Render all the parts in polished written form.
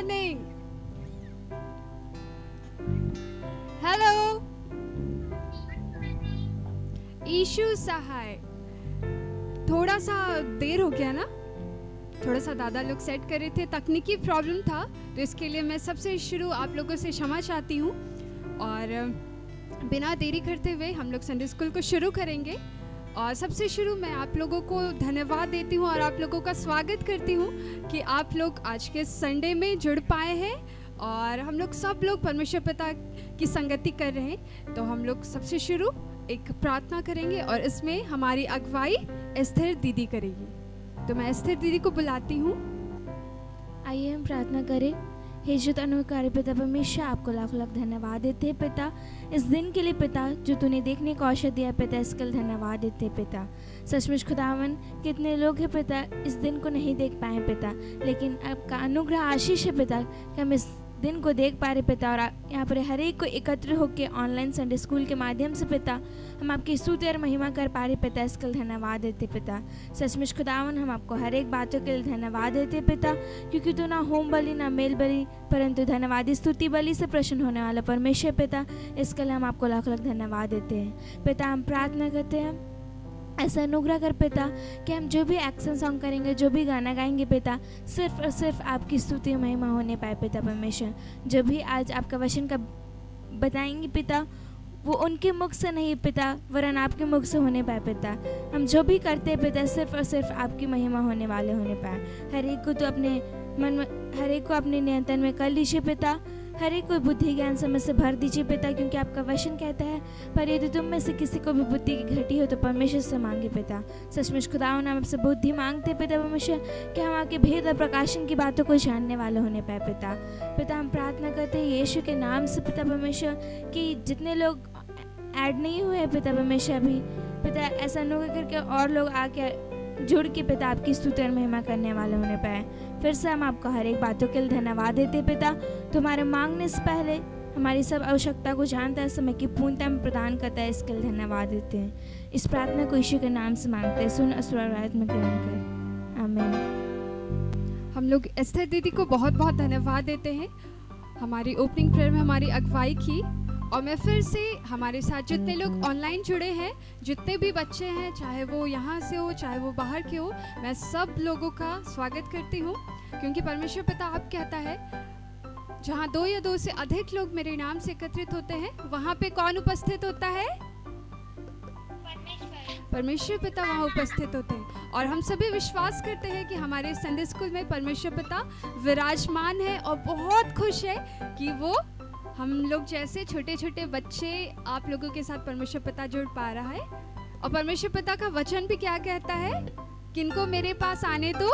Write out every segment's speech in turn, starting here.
morning. Hello. Issue सहाय, थोड़ा सा देर हो गया ना, थोड़ा सा दादा लोग सेट कर रहे थे, तकनीकी प्रॉब्लम था, तो इसके लिए मैं सबसे शुरू आप लोगों से क्षमा चाहती हूँ। और बिना देरी करते हुए हम लोग संडे स्कूल को शुरू करेंगे। और सबसे शुरू मैं आप लोगों को धन्यवाद देती हूँ और आप लोगों का स्वागत करती हूँ कि आप लोग आज के संडे में जुड़ पाए हैं और हम लोग सब लोग परमेश्वर पिता की संगति कर रहे हैं। तो हम लोग सबसे शुरू एक प्रार्थना करेंगे और इसमें हमारी अगुवाई एस्थर दीदी करेगी। तो मैं एस्थर दीदी को बुलाती हूँ। आइए हम प्रार्थना करें। हे जो अनुकारी पिता परमेश्वर, आपको लाख लाख धन्यवाद देते हैं पिता, इस दिन के लिए पिता जो तूने देखने का अवसर दिया पिता, इसके लिए धन्यवाद देते हैं पिता। सचमुच खुदावन, कितने लोग हैं पिता इस दिन को नहीं देख पाए पिता, लेकिन आपका अनुग्रह आशीष है पिता कि हम इस दिन को देख पा रहे पिता। और यहाँ पर हर एक को एकत्र होकर ऑनलाइन संडे स्कूल के माध्यम से पिता हम आपकी स्तुति और महिमा कर पा रहे पिता, इसके लिए धन्यवाद देते पिता। सचमुच खुदावन, हम आपको हर एक बातों के लिए धन्यवाद देते पिता, क्योंकि तू ना होम बलि ना मेल बलि परंतु धन्यवादी स्तुति बलि से प्रसन्न होने वाला परमेश्वर पिता, इसके लिए हम आपको लाख लाख धन्यवाद देते हैं पिता। हम प्रार्थना करते हैं ऐसा अनुग्रह कर पिता कि हम जो भी एक्शन सॉन्ग करेंगे, जो भी गाना गाएंगे पिता, सिर्फ और सिर्फ आपकी स्तुति महिमा होने पाए पिता परमेश्वर। जो भी आज आपका वचन का बताएंगे पिता, वो उनके मुख से नहीं पिता वरन आपके मुख से होने पाए पिता। हम जो भी करते हैं पिता, सिर्फ और सिर्फ आपकी महिमा होने वाले होने पाए। हर एक को तो अपने मन में, हर एक को अपने नियंत्रण में कर लीजिए पिता, हर एक को बुद्धि ज्ञान समझ से भर दीजिए पिता, क्योंकि आपका वचन कहता है पर यदि तुम में से किसी को भी बुद्धि की घटी हो तो परमेश्वर से मांगे पिता। सचमुच खुदाओं नाम आपसे बुद्धि मांगते पिता परमेश्वर कि हम आपके भेद और प्रकाशन की बातों को जानने वाले होने पाए पिता। पिता हम प्रार्थना करते हैं यीशु के नाम से पिता परमेश्वर कि जितने लोग ऐड नहीं हुए पिता परमेश्वर अभी पिता, ऐसा न करके और लोग आके जुड़ के पिता आपकी स्तुति और महिमा करने वाले होने पाए। फिर से हम आपको हर एक बातों के लिए धन्यवाद देते पिता। तुम्हारे मांगने से पहले हमारी सब आवश्यकता को जानता है, समय की पूर्णता में प्रदान करता है, इसके लिए धन्यवाद देते हैं। इस प्रार्थना को यीशु के नाम से मांगते हैं, सुन आशीर्वाद में ग्रहण कर, आमीन। हम लोग एस्थर दीदी को बहुत बहुत धन्यवाद देते हैं, हमारी ओपनिंग प्रेयर में हमारी अगुवाई की। और मैं फिर से हमारे साथ जितने लोग ऑनलाइन जुड़े हैं, जितने भी बच्चे हैं, चाहे वो यहाँ से हो चाहे वो बाहर के हो, मैं सब लोगों का स्वागत करती हूँ, क्योंकि परमेश्वर पिता आप कहता है जहाँ 2 या 2 से अधिक लोग मेरे नाम से एकत्रित होते हैं, वहाँ पे कौन उपस्थित होता है? परमेश्वर पिता वहाँ उपस्थित होते हैं। और हम सभी विश्वास करते हैं कि हमारे संडे स्कूल में परमेश्वर पिता विराजमान है और बहुत खुश है कि वो हम लोग जैसे छोटे छोटे बच्चे आप लोगों के साथ परमेश्वर पिता जुड़ पा रहा है। और परमेश्वर पिता का वचन भी क्या कहता है? किनको मेरे पास आने दो,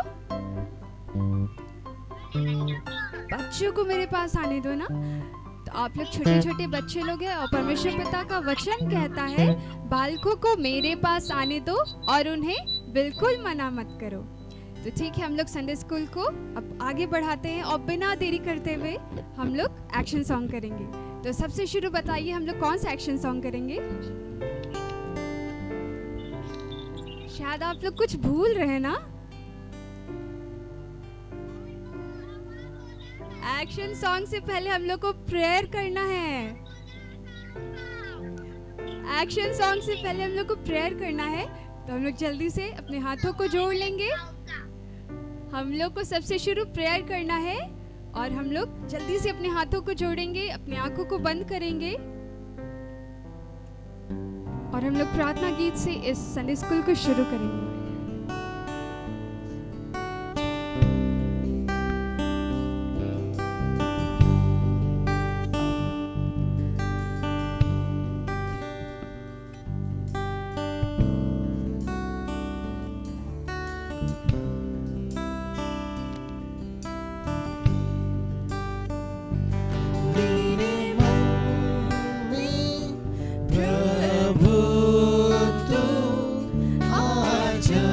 बच्चों को मेरे पास आने दो ना। तो आप लोग छोटे छोटे बच्चे लोग हैं और परमेश्वर पिता का वचन कहता है बालकों को मेरे पास आने दो और उन्हें बिल्कुल मना मत करो। तो ठीक है, हम लोग संडे स्कूल को अब आगे बढ़ाते हैं और बिना देरी करते हुए हम लोग एक्शन सॉन्ग करेंगे। तो सबसे शुरू बताइए हम लोग कौन सा एक्शन सॉन्ग करेंगे? शायद आप लोग कुछ भूल रहे हैं ना। एक्शन सॉन्ग से पहले हम लोग को प्रेयर करना है। एक्शन सॉन्ग से पहले हम लोग को प्रेयर करना है। तो हम लोग जल्दी से अपने हाथों को जोड़ लेंगे। हम लोग को सबसे शुरू प्रेयर करना है और हम लोग जल्दी से अपने हाथों को जोड़ेंगे, अपनी आंखों को बंद करेंगे और हम लोग प्रार्थना गीत से इस संडे स्कूल को शुरू करेंगे। प्रभु तू आजा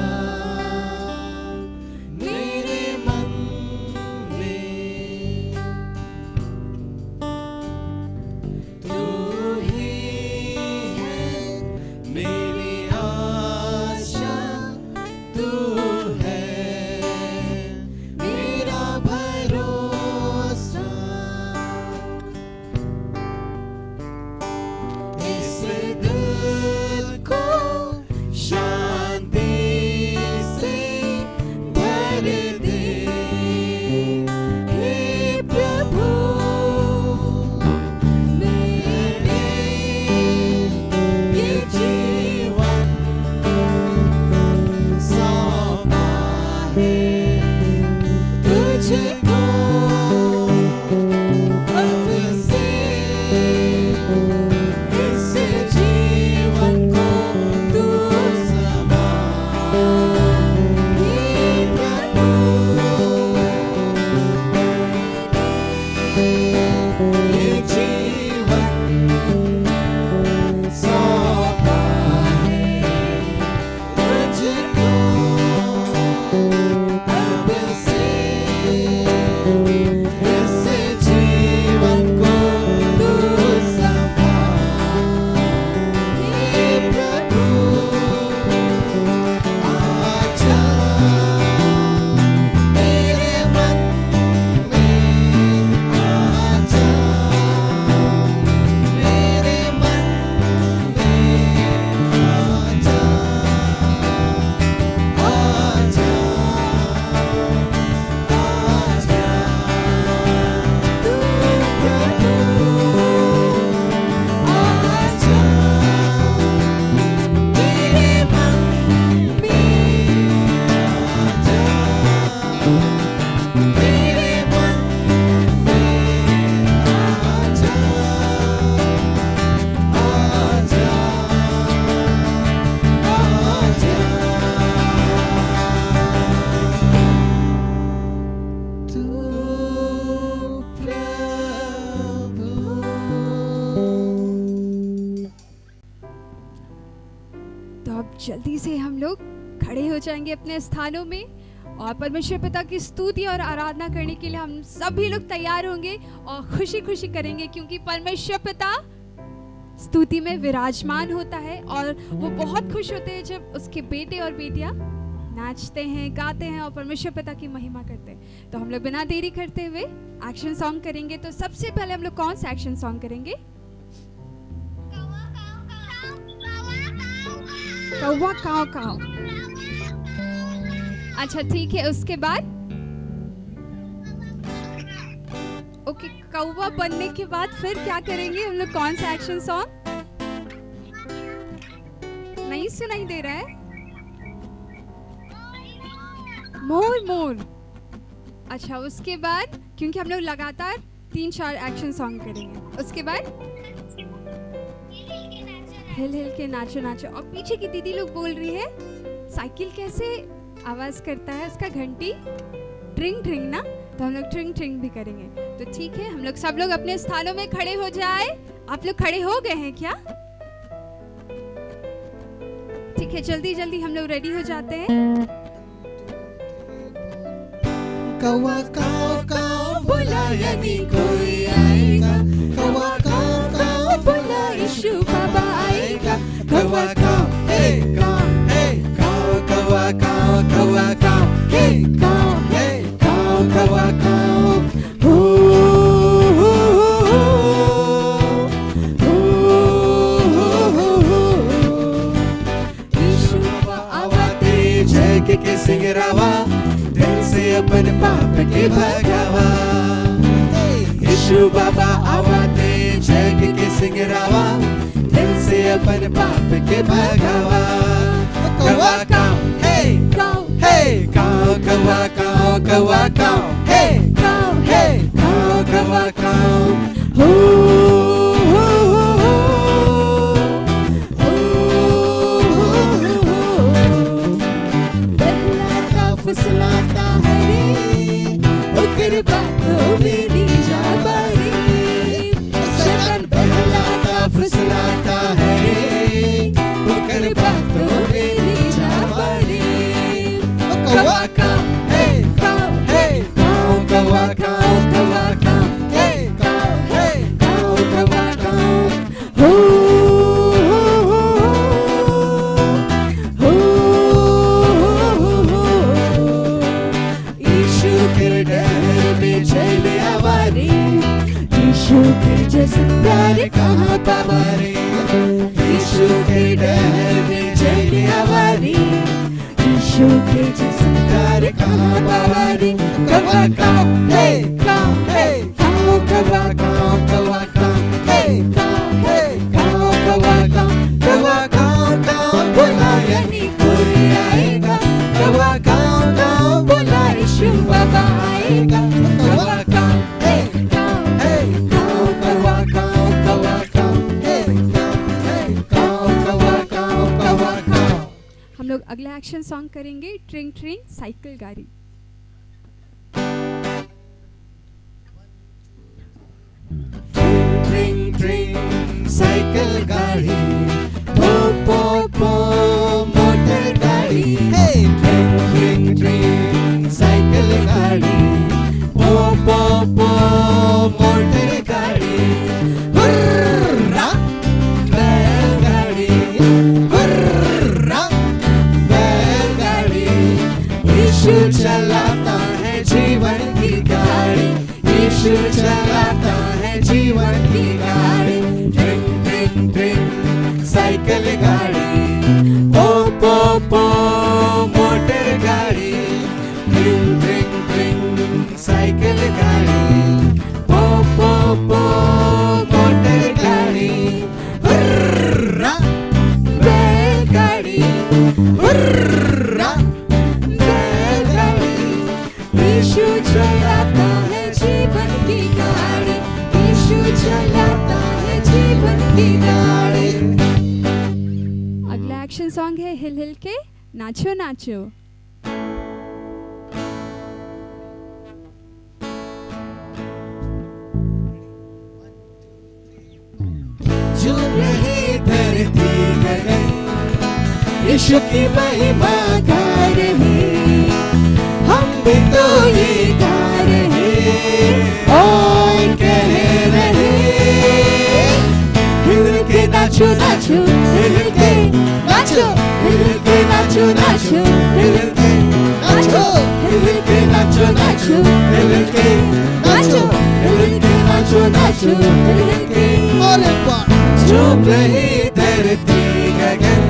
जल्दी से हम लोग खड़े हो जाएंगे अपने स्थानों में और परमेश्वर पिता की स्तुति और आराधना करने के लिए हम सभी लोग तैयार होंगे और खुशी खुशी करेंगे, क्योंकि परमेश्वर पिता स्तुति में विराजमान होता है और वो बहुत खुश होते हैं जब उसके बेटे और बेटियां नाचते हैं, गाते हैं और परमेश्वर पिता की महिमा करते हैं। तो हम लोग बिना देरी करते हुए एक्शन सॉन्ग करेंगे। तो सबसे पहले हम लोग कौन सा एक्शन सॉन्ग करेंगे? कौवा काव काव। अच्छा ठीक है, उसके बाद ओके, कौवा बनने के बाद फिर क्या करेंगे हम लोग? कौन सा एक्शन सॉन्ग? नहीं सुनाई दे रहा है। मोर मोर। अच्छा उसके बाद, क्योंकि हम लोग लगातार 3-4 एक्शन सॉन्ग करेंगे, उसके बाद हिल हिल के नाचो नाचो। और पीछे की दीदी लोग बोल रही है साइकिल कैसे आवाज करता है, उसका घंटी ट्रिंग ट्रिंग ना, तो हम लोग ट्रिंग ट्रिंग भी करेंगे। तो ठीक है, हम लोग सब लोग अपने स्थानों में खड़े हो जाए। आप लोग खड़े हो गए हैं क्या? ठीक है, जल्दी जल्दी हम लोग रेडी हो जाते हैं। कौवा काव काव बोला यदि कोई आएगा, कौवा काव काव बोला यीशु बाबा आएगा। कौवा काव हे काव हे काव, कौवा काव कौवा काव हे काव कौवा काव। हो हो हो हो यीशु बाबा आवाते जग के सिंगरावा, दिल से अपन पाप के भगावा। यीशु बाबा आवाते जग के सिंगरावा, दिल से अपन पाप के भगावा। कौवा काव हे काव कौवा काव कौवा काव हे काव कौवा काव। हो हो हो फुसलाता है रे, ओकर बातों में नी जा बारी। शैतान बहलाता फुसलाता है रे, ओकर बातों में नी जा बारी। कौवा काव हे काव कौवा काव कौवा काव हे काव कौवा काव। हो यीशु के जैसा प्यार कहाँ पावा रे, यीशु के डर में चले आवा रे। यीशु के जैसा प्यार कहाँ पावा रे। कौवा काव हे काव कौवा काव कौवा काव हे काव कौवा काव बोला यानी कोई आएगा। कौवा काव बोला यीशु बाबा आएगा। कौवा काव हम लोग अगला एक्शन सॉन्ग करेंगे ट्रिंग ट्रिंग साइकिल गाड़ी। ट्रिंग ट्रिंग साइकिल गाड़ी, पो पो पो मोटर गाड़ी। ट्रिंग ट्रिंग ट्रिंग साइकिल गाड़ी, पो पो पो मोटर गाड़ी। हुर्रा बैलगाड़ी, हुर्रा बैलगाड़ी। यीशु चलाता है जीवन की गाड़ी, यीशु चलाता है जीवन की गाड़ी। ट्रिंग ट्रिंग ट्रिंग साइकिल गाड़ी, पो पो पो मोटर गाड़ी। ट्रिंग ट्रिंग ट्रिंग साइकिल गाड़ी, पो पो पो मोटर गाड़ी। हुर्रा बैलगाड़ी, हुर्रा बैलगाड़ी। यीशु चलाता है जीवन की गाड़ी, यीशु चलाता है जीवन की गाड़ी। अगला एक्शन सॉन्ग है हिल हिल के नाचो नाचो। झूम रही धरती गगन, यीशु की महिमा गा रहे, हम भी तो ये गा रहे और कह रहे, हिल के नाचो नाचो, हिल के नाचो, हिल के नाचो नाचो, हिल के नाचो, हिल के नाचो नाचो, हिल के नाचो, हिल के नाचो नाचो, हिल के और एक बार झूम रही धरती गगन,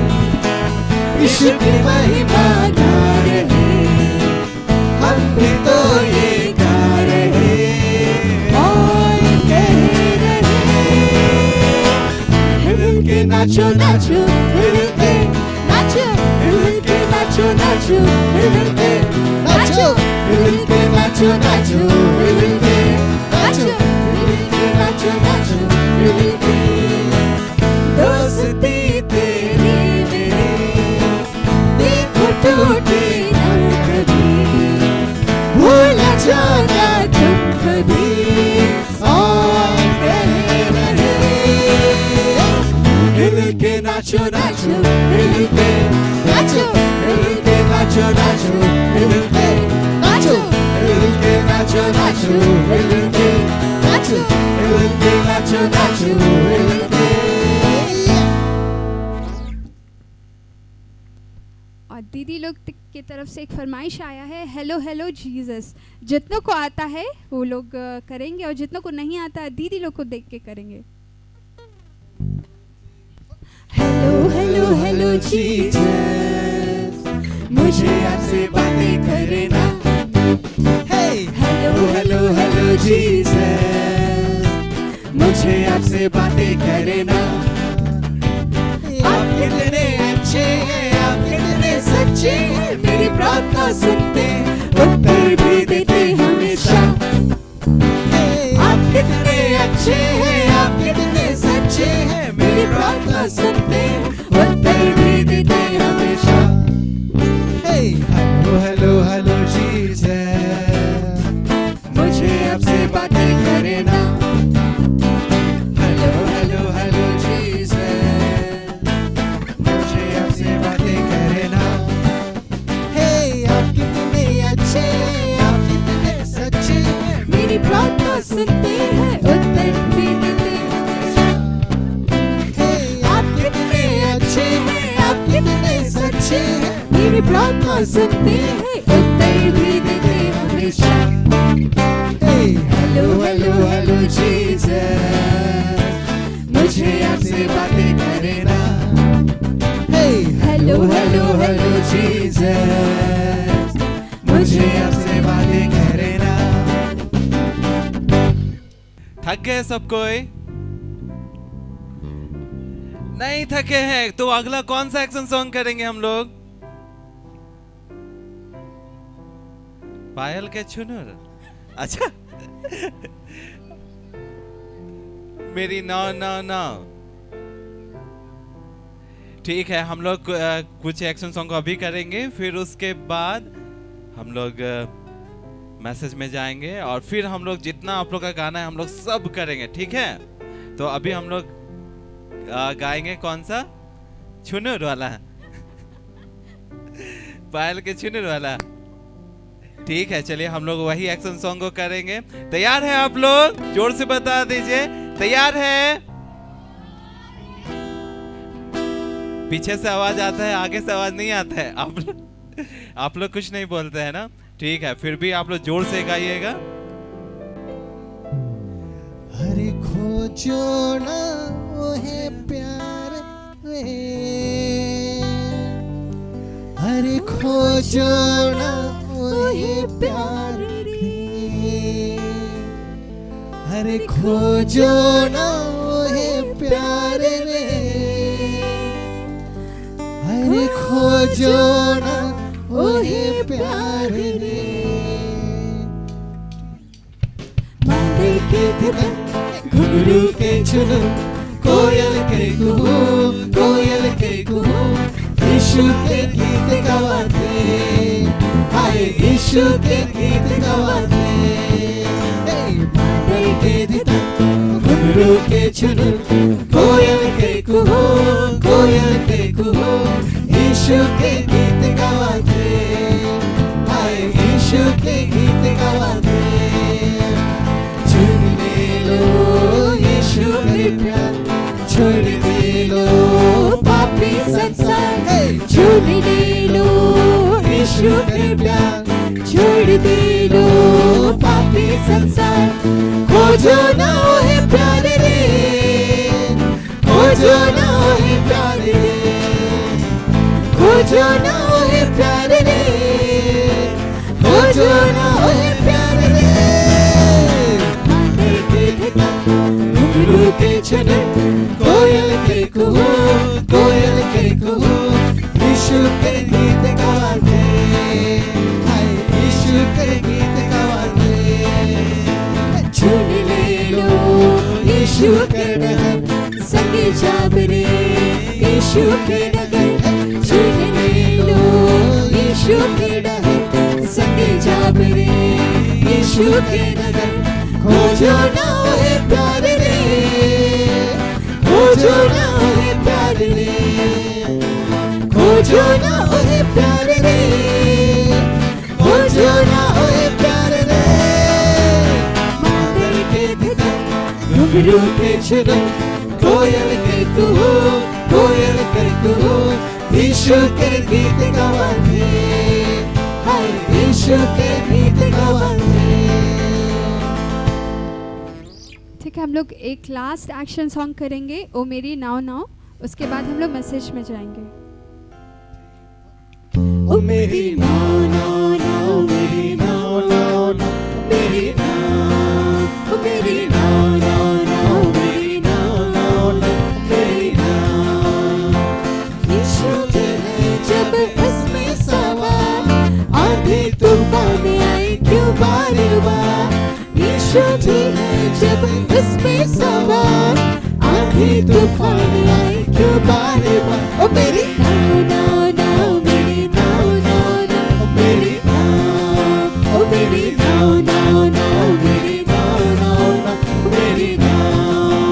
यीशु की महिमा गा रहे, हम भी तो ये गा रहे और कह रहे, हिल के नाचो नाचो, हिल के नाचो, हिल के नाचो नाचो, हिल के नाचो, हिल के नाचो नाचो, हिल के नाचो, हिल के नाचो नाचो, हिल के दोस्ती तेरी मेरी देखो टूटे ना कभी, भूला जाना तुम कभी और कह रहे, हिल के नाचो नाचो, हिल के नाचो, हिल के नाचो नाचो, हिल के नाचो, हिल के नाचो नाचो, हिल के नाचो, हिल के नाचो नाचो, हिल के। और दीदी लोग की तरफ से एक फरमाइश आया है, हेलो हेलो जीसस। जितनों को आता है वो लोग करेंगे और जितनों को नहीं आता है दीदी लोग को देख के करेंगे। हेलो हेलो हेलो जीसस, मुझे आपसे बातें करना। हेलो हेलो हेलो जीसस, मुझे आपसे बातें करना। आप कितने अच्छे हैं, आप कितने सच्चे हैं, मेरी प्रार्थना सुनते, उत्तर भी देते हमेशा। आप कितने अच्छे हैं, आप कितने सच्चे हैं, मेरी प्रार्थना सुनते, उत्तर भी देते हमेशा। हेलो हेलो हेलो जीसस, मुझे आपसे बातें करना। हेलो हेलो हेलो जीसस, मुझे आपसे बातें करना। आप कितने अच्छे हैं, आप कितने सच्चे हैं, मेरी प्रार्थना सुनते हैं, उत्तर भी देते हमेशा। आप कितने अच्छे हैं, आप कितने सच्चे हैं, मेरी प्रार्थना सुनते हैं, उत्तर भी देते हमेशा। हेलो हेलो हेलो जीसस, मुझे आपसे बातें करना। हेलो हेलो हेलो जीसस, मुझे आपसे बातें करना। थक गए सब कोई? नहीं थके हैं तो अगला कौन सा एक्शन सॉन्ग करेंगे हम लोग? पायल के छुनुर। अच्छा मेरी नौ नौ नौ। ठीक है, हम लोग कुछ एक्शन सॉन्ग अभी करेंगे, फिर उसके बाद हम लोग मैसेज में जाएंगे और फिर हम लोग जितना आप लोग का गाना है हम लोग सब करेंगे, ठीक है? तो अभी हम लोग गाएंगे कौन सा? छुनुर वाला पायल के छुनुर वाला। ठीक है, चलिए हम लोग वही एक्शन सॉन्ग को करेंगे। तैयार है आप लोग? जोर से बता दीजिए, तैयार है? पीछे से आवाज आता है, आगे से आवाज नहीं आता है। आप लोग कुछ नहीं बोलते हैं ना? ठीक है, फिर भी आप लोग जोर से गाइएगा। हरे खोजो ना ओहे प्यार रे, हरे खोजो ना ओहे प्यार रे, हरे खोजो ना ओहे प्यार रे, हरे खोजो ना ओहे प्यार रे। मांदे के धड़कन, घुंघरू के झुनून, कोयल के कुहू, कोयल के कुहू, यीशु के गीत गवाते, हाय यीशु के गीत गवाते। मांदे के धड़कन, घुंघरू के झुनून, कोयल के कुहू, कोयल के कुहू, यीशु गावाते, हाय यीशु के गीत गावाते। चुन ले लो यीशु के प्यार, छोड़ दे लो पापी संसार। चुन ले लो यीशु के प्यार, छोड़ दे लो पापी संसार। खोजो ना है प्यार रे, खोजो ना है प्यार रे, खोजो ना है प्यार रे, खोजो ना है प्यार रे। बादल के धका, घुंघरू के छनक, कोयल के कुहू, कोयल के कुहू, यीशु के गीत गाते, हाय यीशु के गीत गाते। चुन ले लो यीशु के डगर, संगे जाबरे यीशु के डगर। चुन ले लो यीशु के डगर, संगे जाबरे यीशु के डगर। खोजो ना है प्यार रे, खोजो ना है प्यार रे, खोजो ना है प्यार रे, खोजो ना है प्यार रे। बादल के धका, घुंघरू के छनक, कोयल के कुहू, कोयल के कुहू, यीशु के गीत गावाते, हाय यीशु के गीत गावाते। ठीक है, हम लोग एक लास्ट एक्शन सॉन्ग करेंगे, ओ मेरी नाव नाव। उसके बाद हम लोग मैसेज में जाएंगे। ओ मेरी नाव नाव नाव, मेरी नाव नाव नाव, मेरी नाव, ओ मेरी नाव नाव नाव, मेरी नाव नाव नाव, मेरी नाव। यीशु जी है जब इसमें सवार, आंधी तूफान आए क्यों बार बार। यीशु जी है जब इसमें सवार, आंधी तूफान आए क्यों बार बार। ओ मेरी नाव नाव नाव, मेरी नाव नाव नाव, मेरी नाव, ओ मेरी नाव नाव नाव, मेरी नाव नाव नाव, मेरी नाव।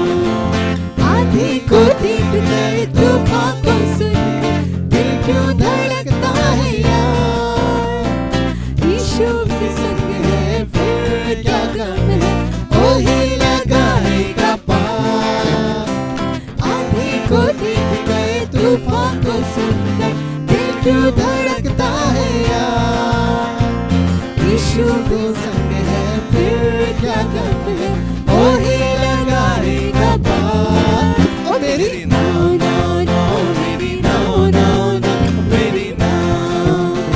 आंधी को देख कर, तूफान को सुनकर, दिल क्यों धड़कता है यार। यीशु के संग है फिर क्या गम है, वही लगाएगा पार। आंधी को देख कर, तूफान को सुनकर, दिल क्यों धड़कता है यार। यीशु के संग है फिर क्या गम है, वही लगाएगा पार। ओ मेरी नाव नाव नाव, मेरी नाव नाव नाव, मेरी नाव,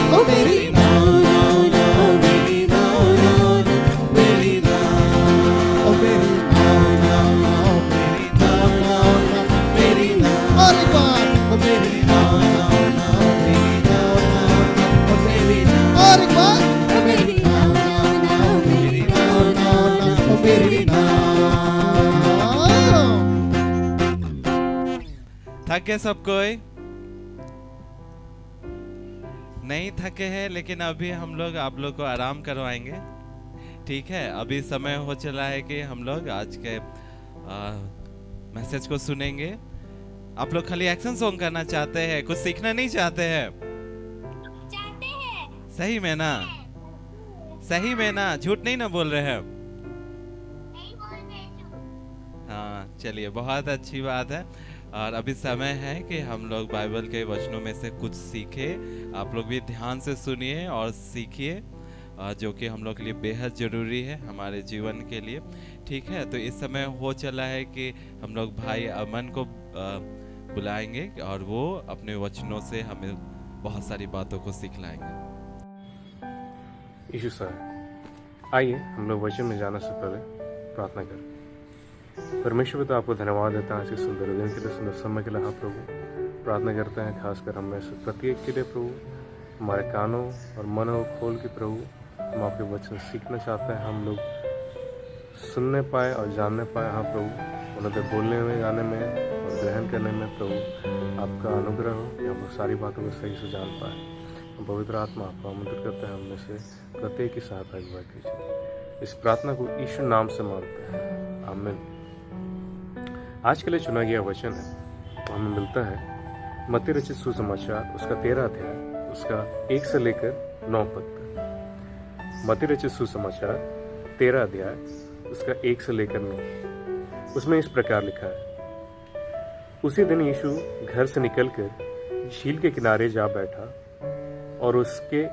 ओ मेरी नाव नाव नाव, मेरी नाव नाव नाव, मेरी नाव, ओ मेरी नाव नाव नाव, मेरी नाव नाव नाव, मेरी नाव। और एक बार, ओ मेरी नाव नाव नाव, मेरी नाव नाव नाव, ओ मेरी नाव। और एक बार, ओ मेरी नाव नाव नाव, मेरी नाव नाव नाव, ओ मेरी नाव। थक गए सब कोई? नहीं थके हैं, लेकिन अभी हम लोग आप लोग को आराम करवाएंगे। ठीक है, अभी समय हो चला है कि हम लोग आज के मैसेज को सुनेंगे। आप लोग खाली एक्शन सॉन्ग करना चाहते हैं, कुछ सीखना नहीं चाहते हैं? सही में ना? सही में ना? झूठ नहीं ना बोल रहे हैं? हाँ, चलिए, बहुत अच्छी बात है। और अभी समय है कि हम लोग बाइबल के वचनों में से कुछ सीखे। आप लोग भी ध्यान से सुनिए और सीखिए, जो कि हम लोग के लिए बेहद ज़रूरी है हमारे जीवन के लिए। ठीक है, तो इस समय हो चला है कि हम लोग भाई अमन को बुलाएंगे और वो अपने वचनों से हमें बहुत सारी बातों को सिखलाएंगे। यीशु सर, आइए हम लोग वचन में जाने से पहले प्रार्थना करें। परमेश्वर पिता, आपको धन्यवाद देता है इस सुंदर दिन के लिए, सुंदर समय के लिए। हाँ प्रभु, प्रार्थना करते हैं खासकर हम में से प्रत्येक के लिए प्रभु, हमारे कानों और मनों को खोल के प्रभु हम आपके वचन सीखना चाहते हैं। हम लोग सुनने पाए और जानने पाए। हाँ प्रभु, उन्हें बोलने में, गाने में और ग्रहण करने में प्रभु आपका अनुग्रह हो कि हम लोग सारी बातों को सही से जान पाए। हम पवित्र आत्मा आपको आमंत्रित करते हैं, हमने से प्रत्येक की सहायता अगुवाई कीजिए। इस प्रार्थना को यीशु नाम से मांगते हैं, आमीन। आज के लिए चुना गया वचन है, तो हमें मिलता है मत्ती रचित सुसमाचार उसका 13 अध्याय उसका 1 से लेकर 9 पद तक। मत्ती रचित सुसमाचार 13 अध्याय उसका 1 से लेकर 9, उसमें इस प्रकार लिखा है, उसी दिन यीशु घर से निकलकर झील के किनारे जा बैठा और उसके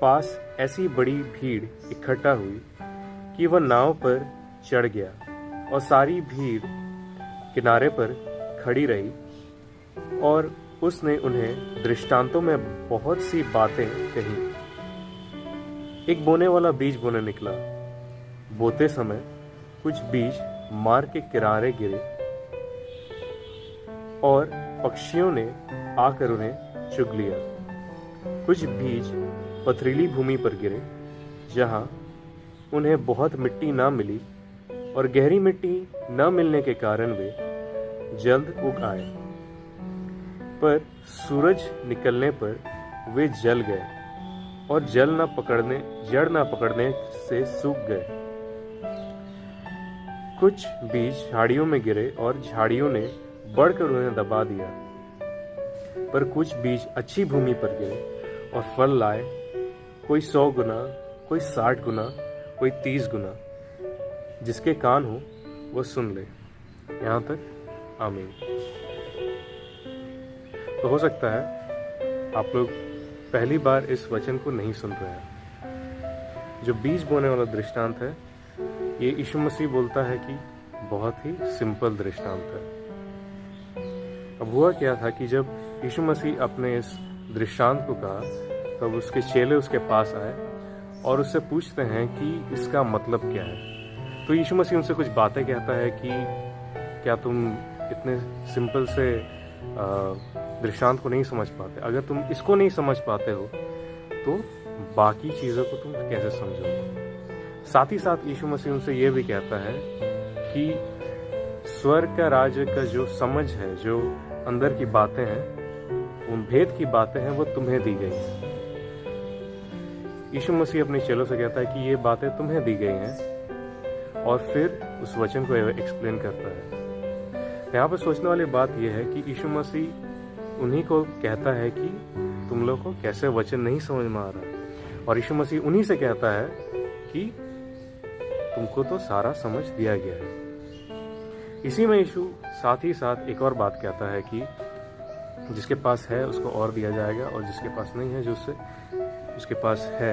पास ऐसी बड़ी भीड़ इकट्ठा हुई कि वह नाव पर चढ़ गया और सारी भीड़ किनारे पर खड़ी रही, और उसने उन्हें दृष्टांतों में बहुत सी बातें कही। एक बोने वाला बीज बोने निकला। बोते समय कुछ बीज मार्ग के किनारे गिरे और पक्षियों ने आकर उन्हें चुग लिया। कुछ बीज पथरीली भूमि पर गिरे, जहां उन्हें बहुत मिट्टी ना मिली, और गहरी मिट्टी न मिलने के कारण वे जल्द उग आए। पर सूरज निकलने पर वे जल गए और जड़ न पकड़ने से सूख गए। कुछ बीज झाड़ियों में गिरे और झाड़ियों ने बढ़कर उन्हें दबा दिया। पर कुछ बीज अच्छी भूमि पर गिरे और फल लाए, कोई 100 गुना, कोई 60 गुना, कोई 30 गुना। जिसके कान हो वो सुन ले। यहाँ तक आमीन। तो हो सकता है आप लोग पहली बार इस वचन को नहीं सुन रहे हैं। जो बीज बोने वाला दृष्टांत है, ये यीशु मसीह बोलता है कि बहुत ही सिंपल दृष्टांत है। अब हुआ क्या था कि जब यीशु मसीह अपने इस दृष्टांत को कहा, तब उसके चेले उसके पास आए और उससे पूछते हैं कि इसका मतलब क्या है। तो यीशु मसीह उनसे कुछ बातें कहता है कि क्या तुम इतने सिंपल से दृष्टांत को नहीं समझ पाते? अगर तुम इसको नहीं समझ पाते हो तो बाकी चीज़ों को तुम कैसे समझोगे? साथ ही साथ यीशु मसीह उनसे यह भी कहता है कि स्वर्ग का राज्य का जो समझ है, जो अंदर की बातें हैं, उन भेद की बातें हैं, वो तुम्हें दी गई हैं। यीशु मसीह अपने चेलों से कहता है कि ये बातें तुम्हें दी गई हैं, और फिर उस वचन को एक्सप्लेन करता है। यहाँ पर सोचने वाली बात यह है कि यीशु मसीह उन्हीं को कहता है कि तुम लोग को कैसे वचन नहीं समझ में आ रहा, और यीशु मसीह उन्हीं से कहता है कि तुमको तो सारा समझ दिया गया है। इसी में यीशु साथ ही साथ एक और बात कहता है कि जिसके पास है उसको और दिया जाएगा, और जिसके पास नहीं है, उसके पास है,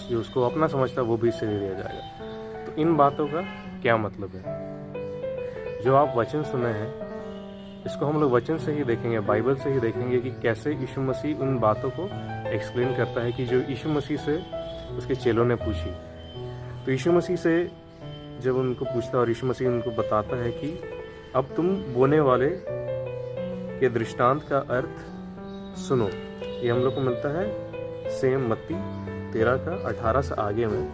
जो उसको अपना समझता है, वो भी इससे दिया जाएगा। तो इन बातों का क्या मतलब है? जो आप वचन सुने हैं, इसको हम लोग वचन से ही देखेंगे, बाइबल से ही देखेंगे कि कैसे यीशु मसीह उन बातों को एक्सप्लेन करता है कि जो यीशु मसीह से उसके चेलों ने पूछी। तो यीशु मसीह से जब उनको पूछता, और यीशु मसीह उनको बताता है कि अब तुम बोने वाले के दृष्टांत का अर्थ सुनो। ये हम लोग को मिलता है सेम मत्ती 13 का 18 से आगे में,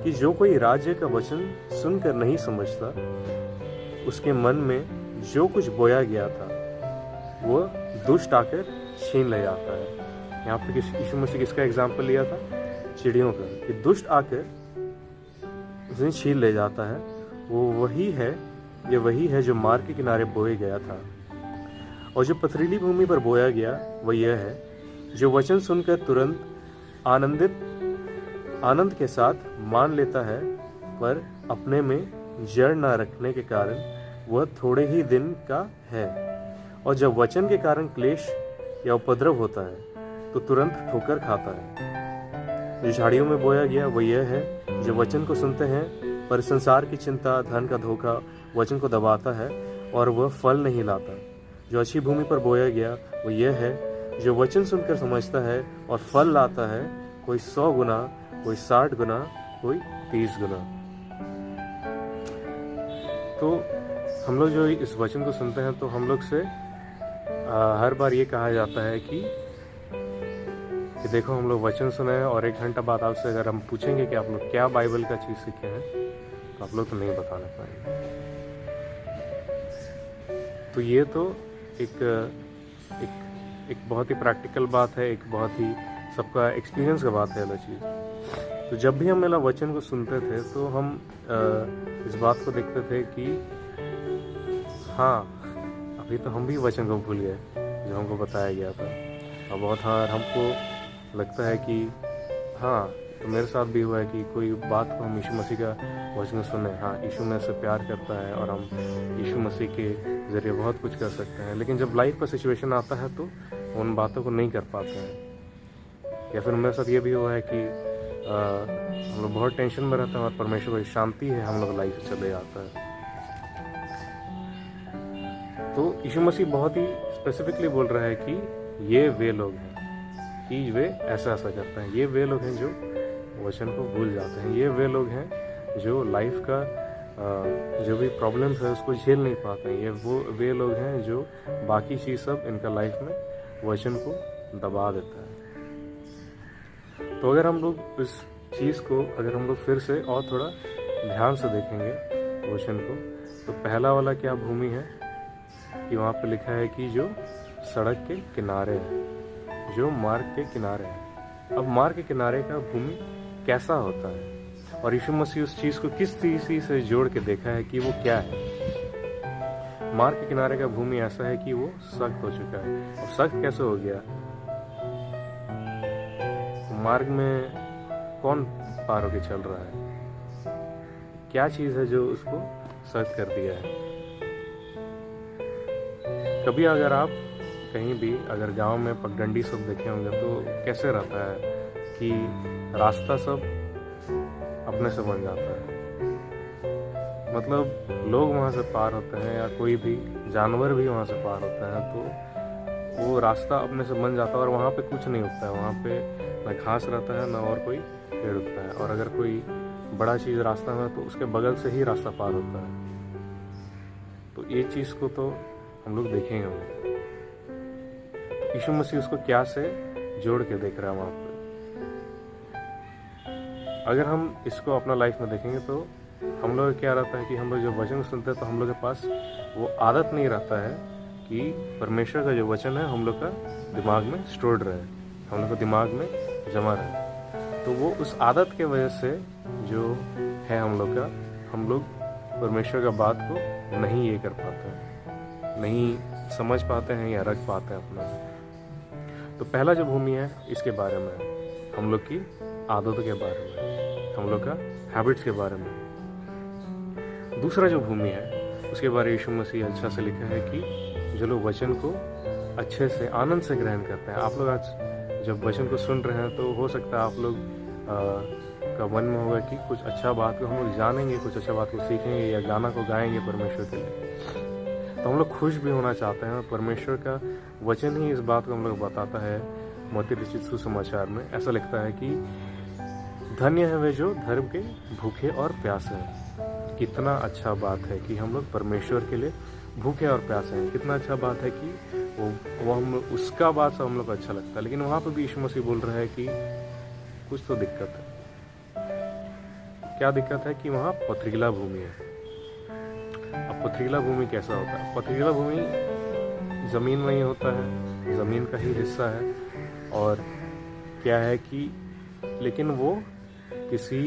कि जो कोई राज्य का वचन सुनकर नहीं समझता, उसके मन में जो कुछ बोया गया था वो दुष्ट आकर छीन ले जाता है। यहाँ पे यीशु मसीह किसका एग्जाम्पल लिया था? चिड़ियों का, कि दुष्ट आकर उसे छीन ले जाता है। वो वही है जो मार्ग के किनारे बोया गया था। और जो पथरीली भूमि पर बोया गया वो यह है जो वचन सुनकर तुरंत आनंद के साथ मान लेता है, पर अपने में जड़ न रखने के कारण वह थोड़े ही दिन का है। और जब वचन के कारण क्लेश या उपद्रव होता है तो तुरंत ठोकर खाता है। जो झाड़ियों में बोया गया वो यह है जो वचन को सुनते हैं, पर संसार की चिंता, धन का धोखा वचन को दबाता है और वह फल नहीं लाता। जो अच्छी भूमि पर बोया गया वो यह है जो वचन सुनकर समझता है और फल लाता है, कोई 100 गुना, कोई 60 गुना, कोई 30 गुना। तो हम लोग जो इस वचन को सुनते हैं, तो हम लोग से हर बार ये कहा जाता है कि देखो हम लोग वचन सुने हैं, और 1 घंटा बाद आपसे अगर हम पूछेंगे कि आप लोग क्या बाइबल का चीज़ सीखे हैं, तो आप लोग तो नहीं बताना पाएंगे। तो ये तो एक बहुत ही प्रैक्टिकल बात है, एक बहुत ही सबका एक्सपीरियंस का बात है अलग चीज़। तो जब भी हम मेरा वचन को सुनते थे तो हम इस बात को देखते थे कि हाँ, अभी तो हम भी वचन को भूल गए जो हमको बताया गया था। और बहुत बार हमको लगता है कि हाँ, तो मेरे साथ भी हुआ है कि कोई बात को हम यीशु मसीह का वचन सुने, हाँ यीशु में से प्यार करता है और हम यीशु मसीह के ज़रिए बहुत कुछ कर सकते हैं, लेकिन जब लाइफ का सिचुएशन आता है तो उन बातों को नहीं कर पाते हैं। या फिर मेरे साथ ये भी हुआ है कि हम लोग बहुत टेंशन में रहते हैं और परमेश्वर की शांति है हम लोग लाइफ से चले जाता है। तो यीशु मसीह बहुत ही स्पेसिफिकली बोल रहा है कि ये वे लोग हैं कि वे ऐसा ऐसा करते हैं, ये वे लोग हैं जो वचन को भूल जाते हैं, ये वे लोग हैं जो लाइफ का जो भी प्रॉब्लम्स है उसको झेल नहीं पाते हैं, ये वे लोग हैं जो बाकी चीज़ सब इनका लाइफ में वचन को दबा देता है। तो अगर हम लोग इस चीज़ को अगर हम लोग फिर से और थोड़ा ध्यान से देखेंगे वचन को, तो पहला वाला क्या भूमि है कि वहाँ पे लिखा है कि जो सड़क के किनारे है, जो मार्ग के किनारे है। अब मार्ग के किनारे का भूमि कैसा होता है और यीशु मसीह उस चीज़ को किस चीज़ से जोड़ के देखा है कि वो क्या है। मार्ग के किनारे का भूमि ऐसा है कि वो सख्त हो चुका है। और सख्त कैसे हो गया? मार्ग में कौन पार होके चल रहा है? क्या चीज़ है जो उसको सख्त कर दिया है? कभी अगर आप कहीं भी अगर गांव में पगडंडी सब देखे होंगे तो कैसे रहता है कि रास्ता सब अपने से बन जाता है, मतलब लोग वहाँ से पार होते हैं या कोई भी जानवर भी वहाँ से पार होता है तो वो रास्ता अपने से बन जाता है और वहाँ पे कुछ नहीं उगता है, वहाँ पे ना घास रहता है ना और कोई पेड़ उगता है। और अगर कोई बड़ा चीज़ रास्ता में तो उसके बगल से ही रास्ता पार होता है। तो ये चीज़ को तो हम लोग देखेंगे होंगे। यीशु मसीह उसको क्या से जोड़ के देख रहा है वहाँ पे। अगर हम इसको अपना लाइफ में देखेंगे तो हम लोग क्या रहता है कि हम लोग जब वचन सुनते हैं तो हम लोग के पास वो आदत नहीं रहता है कि परमेश्वर का जो वचन है हम लोग का दिमाग में स्टोर्ड रहे, हम लोग का दिमाग में जमा रहे। तो वो उस आदत के वजह से जो है हम लोग परमेश्वर का बात को नहीं ये कर पाते हैं, नहीं समझ पाते हैं या रख पाते हैं अपना। तो पहला जो भूमि है इसके बारे में, हम लोग की आदतों के बारे में, हम लोग का हैबिट्स के बारे में। दूसरा जो भूमि है उसके बारे में यीशु मसीह अच्छा से लिखा है कि जो लोग वचन को अच्छे से आनंद से ग्रहण करते हैं। आप लोग आज जब वचन को सुन रहे हैं तो हो सकता है आप लोग का मन में होगा कि कुछ अच्छा बात को हम लोग जानेंगे, कुछ अच्छा बात को सीखेंगे या गाना को गाएंगे परमेश्वर के लिए। तो हम लोग खुश भी होना चाहते हैं। परमेश्वर का वचन ही इस बात को हम लोग बताता है। मत्ती लिखित सुसमाचार में ऐसा लिखता है कि धन्य है वे जो धर्म के भूखे और प्यासे हैं। कितना अच्छा बात है कि हम लोग परमेश्वर के लिए भूखे और प्यासे हैं। कितना अच्छा बात है कि वो हम उसका बात से हम लोग को अच्छा लगता है। लेकिन वहाँ पर भी यीशु मसीह बोल रहा है कि कुछ तो दिक्कत है। क्या दिक्कत है कि वहाँ पथरीला भूमि है। अब पथरीला भूमि कैसा होता है? पथरीला भूमि ज़मीन नहीं होता है, ज़मीन का ही हिस्सा है। और क्या है कि लेकिन वो किसी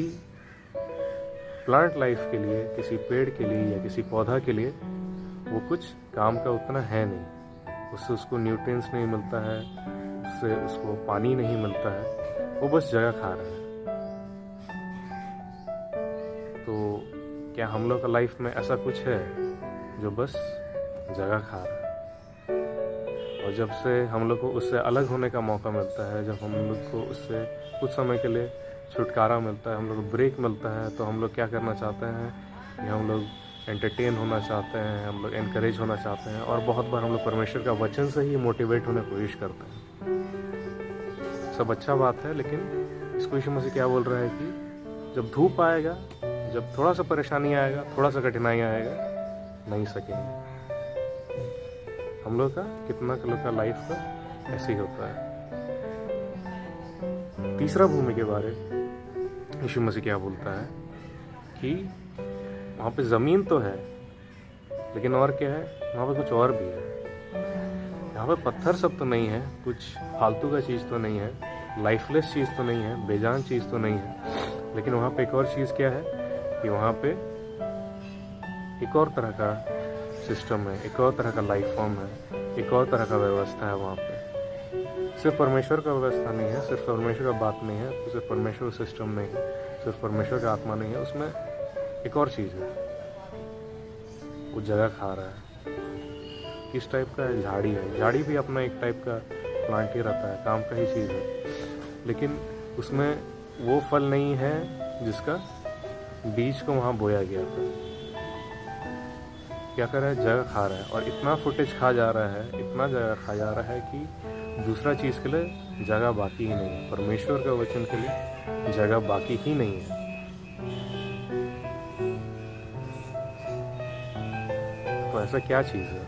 प्लांट लाइफ के लिए, किसी पेड़ के लिए या किसी पौधा के लिए वो कुछ काम का उतना है नहीं। उससे उसको न्यूट्रिएंट्स नहीं मिलता है, उससे उसको पानी नहीं मिलता है, वो बस जगह खा रहा है। तो क्या हम लोग का लाइफ में ऐसा कुछ है जो बस जगह खा रहा है? और जब से हम लोग को उससे अलग होने का मौका मिलता है, जब हम लोग को उससे कुछ समय के लिए छुटकारा मिलता है, हम लोग को ब्रेक मिलता है, तो हम लोग क्या करना चाहते हैं कि हम लोग एंटरटेन होना चाहते हैं, हम लोग एनकरेज होना चाहते हैं। और बहुत बार हम लोग परमेश्वर का वचन से ही मोटिवेट होने की कोशिश करते हैं। सब अच्छा बात है, लेकिन इसको यीशु मसीह क्या बोल रहा है कि जब धूप आएगा, जब थोड़ा सा परेशानी आएगा, थोड़ा सा कठिनाई आएगा, नहीं सकेंगे। हम लोग का कितना लोग का लाइफ का ऐसे ही होता है। तीसरा भूमि के बारे यीशु मसीह क्या बोलता है कि वहाँ पे ज़मीन तो है, लेकिन और क्या है? वहाँ पे कुछ और भी है। यहाँ पे पत्थर सब तो नहीं है, कुछ फालतू का चीज़ तो नहीं है, लाइफलेस चीज़ तो नहीं है, बेजान चीज़ तो नहीं है। लेकिन वहाँ पे एक और चीज़ क्या है कि वहाँ पे एक और तरह का सिस्टम है, एक और तरह का लाइफ फॉर्म है, एक और तरह का व्यवस्था है वहाँ पे। सिर्फ परमेश्वर का व्यवस्था नहीं है, सिर्फ परमेश्वर का बात नहीं है, सिर्फ परमेश्वर का सिस्टम नहीं है, सिर्फ परमेश्वर का आत्मा नहीं है, उसमें एक और चीज़ है। वो जगह खा रहा है। किस टाइप का है? झाड़ी है। झाड़ी भी अपना एक टाइप का प्लांट ही रहता है, काम का ही चीज़ है, लेकिन उसमें वो फल नहीं है जिसका बीज को वहाँ बोया गया था। क्या कर रहा है? जगह खा रहा है, और इतना फुटेज खा जा रहा है, इतना जगह खा जा रहा है कि दूसरा चीज़ के लिए जगह बाकी ही नहीं है। परमेश्वर का वचन के लिए जगह बाकी ही नहीं है। तो ऐसा क्या चीज़ है?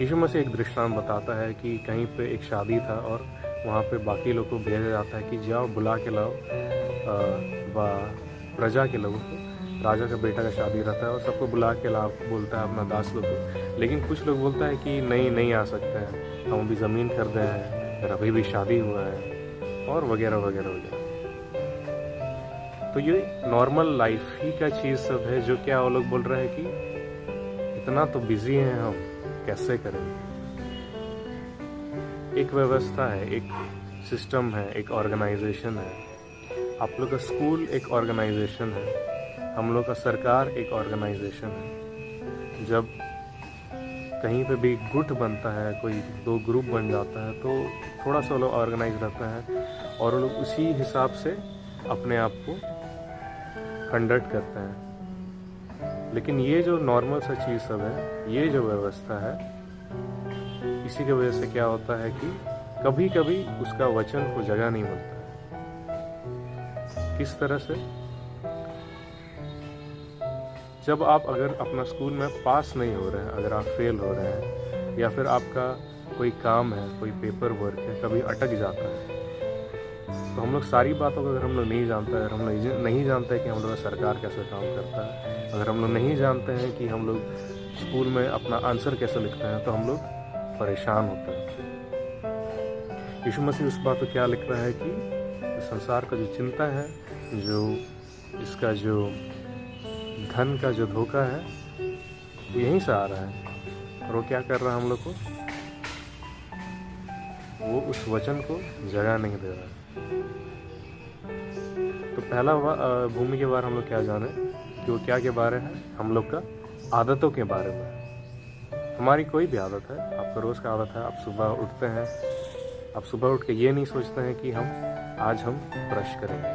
यीशु मसीह एक दृष्टांत बताता है कि कहीं पे एक शादी था और वहाँ पे बाकी लोगों को भेजा जाता है कि जाओ बुला के लाओ प्रजा के लोगों को। राजा का बेटा का शादी रहता है और सबको बुला के ला बोलता है अपना दास लोग को, लेकिन कुछ लोग बोलता है कि नहीं आ सकते हैं, हम अभी ज़मीन खरीदे हैं, फिर अभी भी शादी हुआ है, और वगैरह वगैरह वगैरह। तो ये नॉर्मल लाइफ ही का चीज़ सब है, जो क्या वो लोग बोल रहे हैं कि इतना तो बिजी हैं हम, कैसे करें। एक व्यवस्था है, एक सिस्टम है, एक ऑर्गेनाइजेशन है। आप लोग का स्कूल एक ऑर्गेनाइजेशन है, हम लोग का सरकार एक ऑर्गेनाइजेशन है। जब कहीं पे भी गुट बनता है, कोई दो ग्रुप बन जाता है, तो थोड़ा सा लोग ऑर्गेनाइज रहता है और लोग उसी हिसाब से अपने आप को कंडक्ट करते हैं। लेकिन ये जो नॉर्मल सा चीज़ सब है, ये जो व्यवस्था है, इसी की वजह से क्या होता है कि कभी कभी उसका वचन को जगह नहीं मिलता है। किस तरह से? जब आप अगर अपना स्कूल में पास नहीं हो रहे हैं, अगर आप फेल हो रहे हैं, या फिर आपका कोई काम है, कोई पेपर वर्क है, कभी अटक जाता है, तो हम लोग सारी बातों को अगर हम लोग नहीं जानते हैं, अगर हम लोग नहीं जानते हैं कि हम लोग का सरकार कैसे काम करता है, अगर हम लोग नहीं जानते हैं कि हम लोग स्कूल में अपना आंसर कैसे लिखते हैं, तो हम लोग परेशान होते हैं। यीशु मसीह उस बात को क्या लिख रहा है कि संसार का जो चिंता है, जो इसका जो धन का जो धोखा है, वो यहीं से आ रहा है। और वो क्या कर रहा है हम लोग को? वो उस वचन को जगह नहीं दे रहा है। तो पहला भूमि के बारे हम लोग क्या जाने कि वो क्या के बारे है? हम लोग का आदतों के बारे में। हमारी कोई भी आदत है, आपका रोज़ का आदत है, आप सुबह उठते हैं, आप सुबह उठ के ये नहीं सोचते हैं कि आज हम ब्रश करेंगे,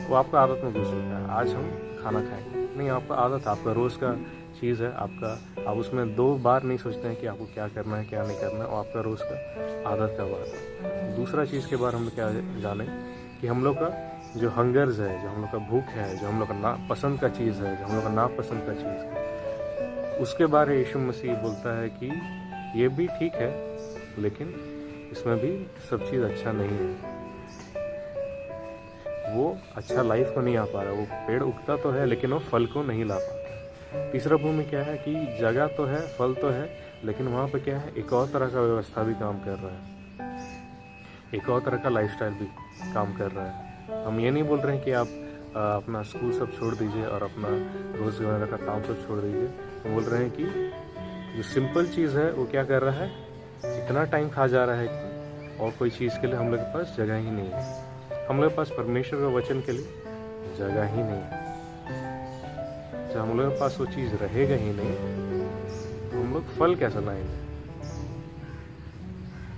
वो आपका आदत में घुस चुका है। आज हम खाना खाएंगे, नहीं, आपका आदत, आपका रोज़ का चीज़ है, आप उसमें 2 बार नहीं सोचते हैं कि आपको क्या करना है, क्या नहीं करना है, और आपका रोज़ का आदत का बात है। दूसरा चीज़ के बारे में हम क्या जाने कि हम लोग का जो हंगर्स है, जो हम लोग का भूख है, जो हम लोग का नापसंद का चीज़ है, जो हम लोग का नापसंद का चीज़ है, उसके बारे यीशु मसीह बोलता है कि ये भी ठीक है, लेकिन इसमें भी सब चीज़ अच्छा नहीं है। वो अच्छा लाइफ को नहीं आ पा रहा, वो पेड़ उगता तो है लेकिन वो फल को नहीं ला पाता। तीसरा भूमि क्या है कि जगह तो है, फल तो है, लेकिन वहाँ पे क्या है, एक और तरह का व्यवस्था भी काम कर रहा है, एक और तरह का लाइफस्टाइल भी काम कर रहा है। हम ये नहीं बोल रहे हैं कि आप अपना स्कूल सब छोड़ दीजिए और अपना रोज़गार का काम सब छोड़ दीजिए। हम बोल रहे हैं कि जो सिंपल चीज़ है वो क्या कर रहा है, इतना टाइम खा जा रहा है कि और कोई चीज़ के लिए हम लोग के पास जगह ही नहीं है। हम लोग के पास परमेश्वर के वचन के लिए जगह ही नहीं है। जब हम लोग के पास वो चीज़ रहेगा ही नहीं, तो हम लोग फल कैसे लाएंगे?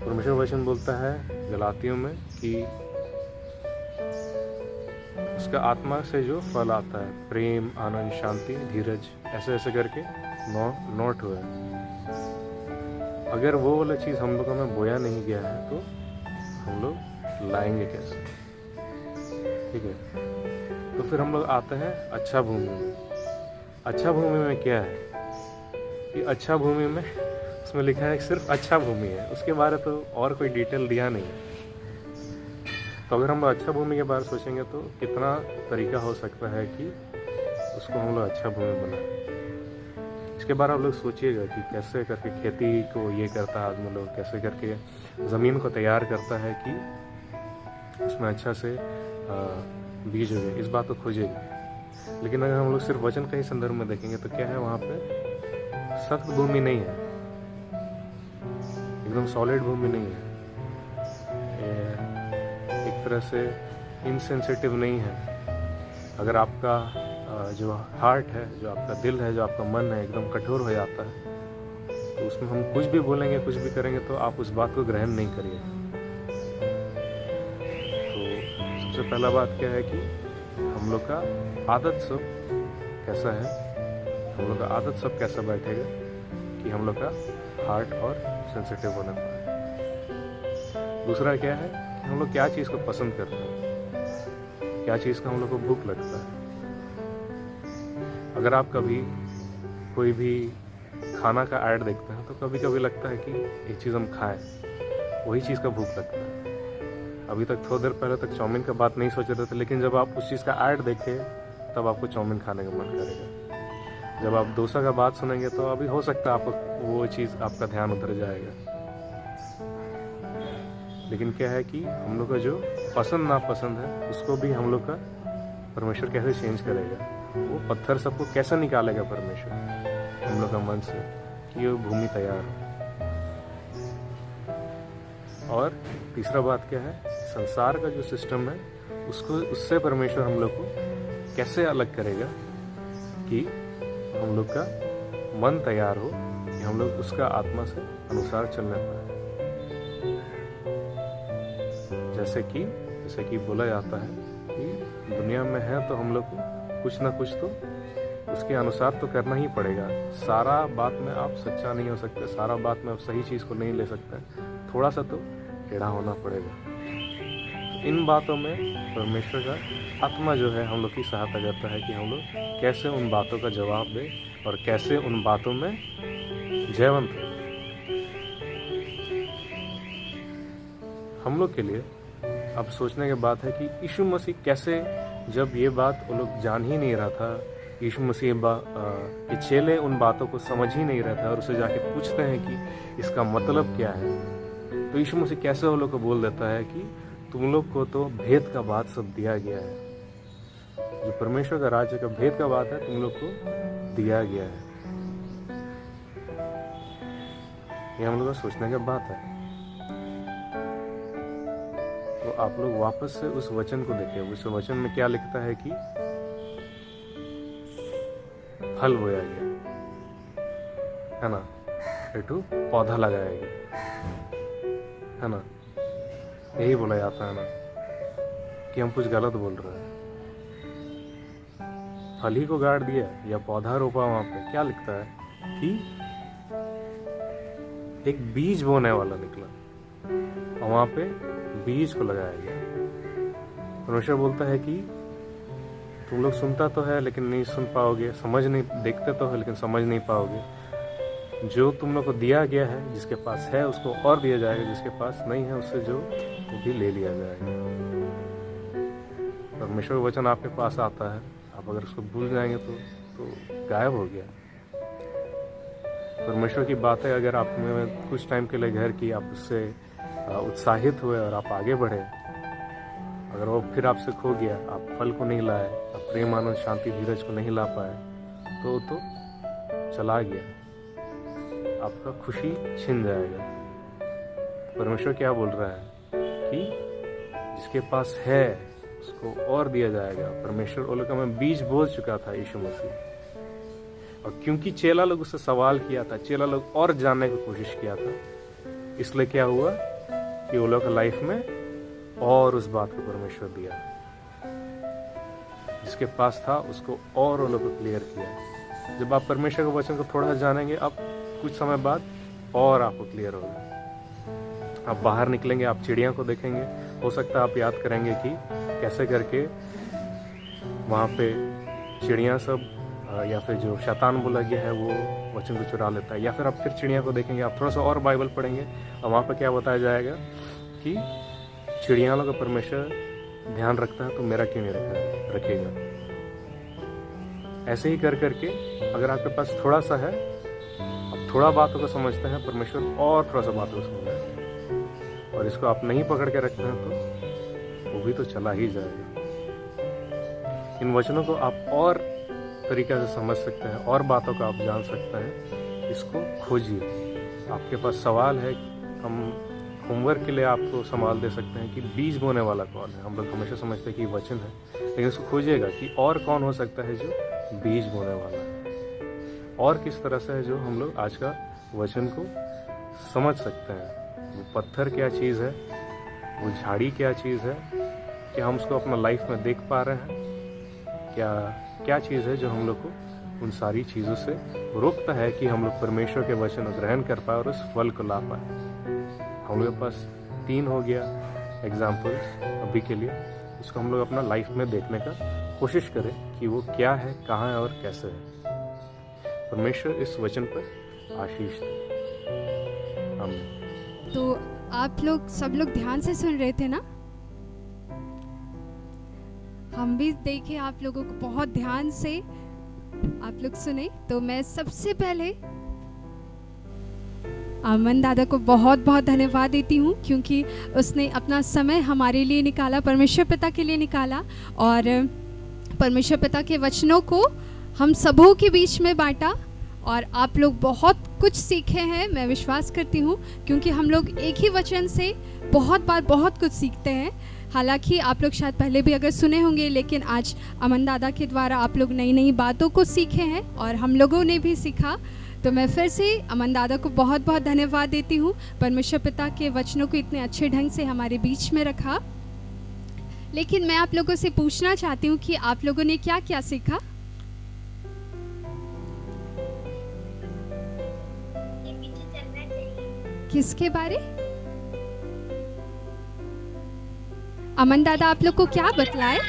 परमेश्वर वचन बोलता है गलातियों में कि उसका आत्मा से जो फल आता है, प्रेम, आनंद, शांति, धीरज, ऐसे ऐसे करके 9 हुए। अगर वो वाला चीज़ हम लोगों में बोया नहीं गया है, तो हम लोग लाएंगे कैसे? ठीक है, तो फिर हम लोग आते हैं अच्छा भूमि में। अच्छा भूमि में क्या है कि अच्छा भूमि में उसमें लिखा है कि सिर्फ अच्छा भूमि है, उसके बारे तो और कोई डिटेल दिया नहीं है। तो अगर हम लोग अच्छा भूमि के बारे में सोचेंगे तो कितना तरीका हो सकता है कि उसको हम लोग अच्छा भूमि बनाएं। इसके बारे में आप लोग सोचिएगा कि कैसे करके खेती को ये करता है आदमी लोग, कैसे करके ज़मीन को तैयार करता है कि उसमें अच्छा से बीज हो जाए, इस बात को खोजेगा। लेकिन अगर हम लोग सिर्फ वचन का ही संदर्भ में देखेंगे तो क्या है, वहाँ पे सख्त भूमि नहीं है, एकदम सॉलिड भूमि नहीं है, ये एक तरह से इनसेंसिटिव नहीं है। अगर आपका जो हार्ट है, जो आपका दिल है, जो आपका मन है एकदम कठोर हो जाता है, तो उसमें हम कुछ भी बोलेंगे, कुछ भी करेंगे तो आप उस बात को ग्रहण नहीं करिए। तो सबसे पहला बात क्या है कि हम लोग का आदत सब कैसा है, हम लोग का आदत सब कैसा बैठेगा कि हम लोग का हार्ट और सेंसिटिव होने पाए। दूसरा क्या है कि हम लोग क्या चीज़ को पसंद करते हैं, क्या चीज़ का हम लोग को भूख लगता है। अगर आप कभी कोई भी खाना का ऐड देखते हैं तो कभी कभी लगता है कि ये चीज़ हम खाएं, वही चीज़ का भूख लगता है। अभी तक थोड़ी देर पहले तक चाउमीन का बात नहीं सोच रहे थे, लेकिन जब आप उस चीज़ का ऐड देखें तब आपको चाउमीन खाने का मन करेगा। जब आप डोसा का बात सुनेंगे तो अभी हो सकता है आपको वो चीज़, आपका ध्यान उधर जाएगा। लेकिन क्या है कि हम लोग का जो पसंद नापसंद है उसको भी हम लोग का परमेश्वर कैसे चेंज करेगा, वो पत्थर सबको कैसे निकालेगा परमेश्वर हम लोग का मन से कि वो भूमि तैयार हो। और तीसरा बात क्या है, संसार का जो सिस्टम है उसको, उससे परमेश्वर हम लोग को कैसे अलग करेगा कि हम लोग का मन तैयार हो, कि हम लोग उसका आत्मा से अनुसार चलने पाए। जैसे कि बोला जाता है कि दुनिया में है तो हम लोग को कुछ ना कुछ तो उसके अनुसार तो करना ही पड़ेगा। सारा बात में आप सच्चा नहीं हो सकते, सारा बात में आप सही चीज़ को नहीं ले सकते, थोड़ा सा तो टेढ़ा होना पड़ेगा। इन बातों में परमेश्वर का आत्मा जो है हम लोग की सहायता करता है कि हम लोग कैसे उन बातों का जवाब दें और कैसे उन बातों में जयवंत हो। हम लोग के लिए अब सोचने की बात है कि यीशु मसीह कैसे, जब ये बात वो लोग जान ही नहीं रहा था, यीशु मसीह के चेले उन बातों को समझ ही नहीं रहे थे और उसे जाके पूछते हैं कि इसका मतलब क्या है, तो यीशु मसीह कैसे वो लोग को बोल देता है कि तुम लोग को तो भेद का बात सब दिया गया है, जो परमेश्वर का राज्य का भेद का बात है तुम लोग को दिया गया है। ये हम लोग का सोचने की बात है। तो आप लोग वापस से उस वचन को देखें, उस वचन में क्या लिखता है कि फल बोया गया है ना, पेटू पौधा लगाया गया है ना, यही बोला जाता है ना कि हम कुछ गलत बोल रहे हैं। फल ही को गाड़ दिया या पौधा रोपा, वहां पे क्या लिखता है कि एक बीज बोने वाला निकला और वहां पे बीज को लगाया गया। परमेश्वर बोलता है कि तुम लोग सुनता तो है लेकिन नहीं सुन पाओगे, समझ नहीं, देखते तो है लेकिन समझ नहीं पाओगे। जो तुम लोग को दिया गया है, जिसके पास है उसको और दिया जाएगा, जिसके पास नहीं है उससे जो वो भी ले लिया जाएगा। परमेश्वर वचन आपके पास आता है, आप अगर उसको भूल जाएंगे तो गायब हो गया। परमेश्वर की बातें अगर आप में कुछ टाइम के लिए घर की, आप उससे उत्साहित हुए और आप आगे बढ़े, अगर वो फिर आपसे खो गया, आप फल को नहीं लाए, आप प्रेम, आनंद, शांति, धीरज को नहीं ला पाए, तो चला गया, आपका खुशी छिन जाएगा। परमेश्वर क्या बोल रहा है कि जिसके पास है उसको और दिया जाएगा। परमेश्वर ओलों का मैं बीज बो चुका था यीशु मसीह, और क्योंकि चेला लोग उससे सवाल किया था, चेला लोग और जानने की कोशिश किया था, इसलिए क्या हुआ कि वो लोग का लाइफ में और उस बात को परमेश्वर दिया, जिसके पास था उसको और वो लोग को क्लियर किया। जब आप परमेश्वर के वचन को थोड़ा सा जानेंगे, आप कुछ समय बाद और आपको क्लियर होगा। आप बाहर निकलेंगे, आप चिड़िया को देखेंगे, हो सकता है आप याद करेंगे कि कैसे करके वहाँ पे चिड़िया सब, या फिर जो शैतान बोला गया है वो वचन को चुरा लेता है। या फिर आप फिर चिड़िया को देखेंगे, आप थोड़ा सा और बाइबल पढ़ेंगे और वहाँ पे क्या बताया जाएगा कि चिड़िया लोग का परमेश्वर ध्यान रखता है तो मेरा क्यों नहीं रखेगा। ऐसे ही कर करके अगर आपके पास थोड़ा सा है, आप थोड़ा बातों को समझते हैं, परमेश्वर और थोड़ा सा बातों को समझते हैं, और इसको आप नहीं पकड़ के रखते हैं तो वो भी तो चला ही जाएगा। इन वचनों को आप और तरीके से समझ सकते हैं और बातों को आप जान सकते हैं। इसको खोजिए। आपके पास सवाल है, हम होमवर्क के लिए आपको सवाल दे सकते हैं कि बीज बोने वाला कौन है। हम लोग हमेशा समझते हैं कि वचन है, लेकिन उसको खोजिएगा कि और कौन हो सकता है जो बीज बोने वाला है, और किस तरह से है जो हम लोग आज का वचन को समझ सकते हैं। वो पत्थर क्या चीज़ है, वो झाड़ी क्या चीज़ है, क्या हम उसको अपना लाइफ में देख पा रहे हैं, क्या चीज़ है जो हम लोग को उन सारी चीज़ों से रोकता है कि हम लोग परमेश्वर के वचन को ग्रहण कर पाए और उस फल को ला पाए। हम लोग के पास 3 हो गया एग्जाम्पल्स अभी के लिए, उसको हम लोग अपना लाइफ में देखने का कोशिश करें कि वो क्या है, कहाँ है और कैसे है। परमेश्वर इस वचन पर आशीष दे। आमीन। तो आप लोग सब लोग ध्यान से सुन रहे थे ना? हम भी देखे आप लोगों को बहुत ध्यान से आप लोग सुने। तो मैं सबसे पहले अमन दादा को बहुत बहुत धन्यवाद देती हूँ, क्योंकि उसने अपना समय हमारे लिए निकाला, परमेश्वर पिता के लिए निकाला, और परमेश्वर पिता के वचनों को हम सबों के बीच में बांटा, और आप लोग बहुत कुछ सीखे हैं, मैं विश्वास करती हूँ, क्योंकि हम लोग एक ही वचन से बहुत बार बहुत कुछ सीखते हैं। हालांकि आप लोग शायद पहले भी अगर सुने होंगे, लेकिन आज अमन दादा के द्वारा आप लोग नई नई बातों को सीखे हैं और हम लोगों ने भी सीखा। तो मैं फिर से अमन दादा को बहुत बहुत धन्यवाद देती हूँ, परमेश्वर पिता के वचनों को इतने अच्छे ढंग से हमारे बीच में रखा। लेकिन मैं आप लोगों से पूछना चाहती हूँ कि आप लोगों ने क्या क्या सीखा? किसके बारे? अमन दादा आप लोग को क्या बतलाए?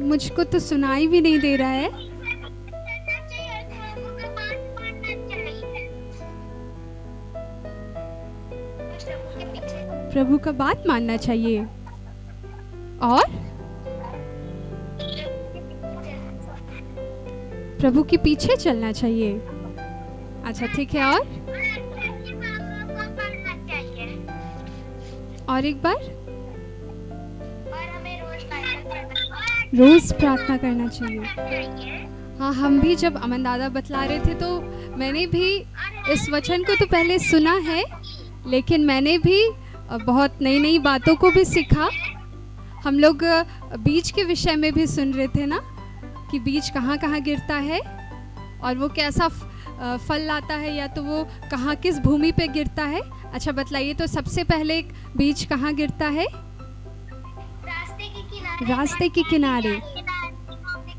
मुझको तो सुनाई भी नहीं दे रहा है। प्रभु का बात मानना चाहिए, और प्रभु के पीछे चलना चाहिए। अच्छा ठीक है, और एक बार रोज प्रार्थना करना चाहिए। हाँ, हम भी जब अमन दादा बतला रहे थे तो मैंने भी इस वचन को तो पहले सुना है, लेकिन मैंने भी बहुत नई नई बातों को भी सीखा। हम लोग बीज के विषय में भी सुन रहे थे ना, कि बीज कहाँ कहाँ गिरता है और वो कैसा फल लाता है, या तो वो कहाँ किस भूमि पे गिरता है। अच्छा बताइए, तो सबसे पहले बीज कहाँ गिरता है? रास्ते के किनारे।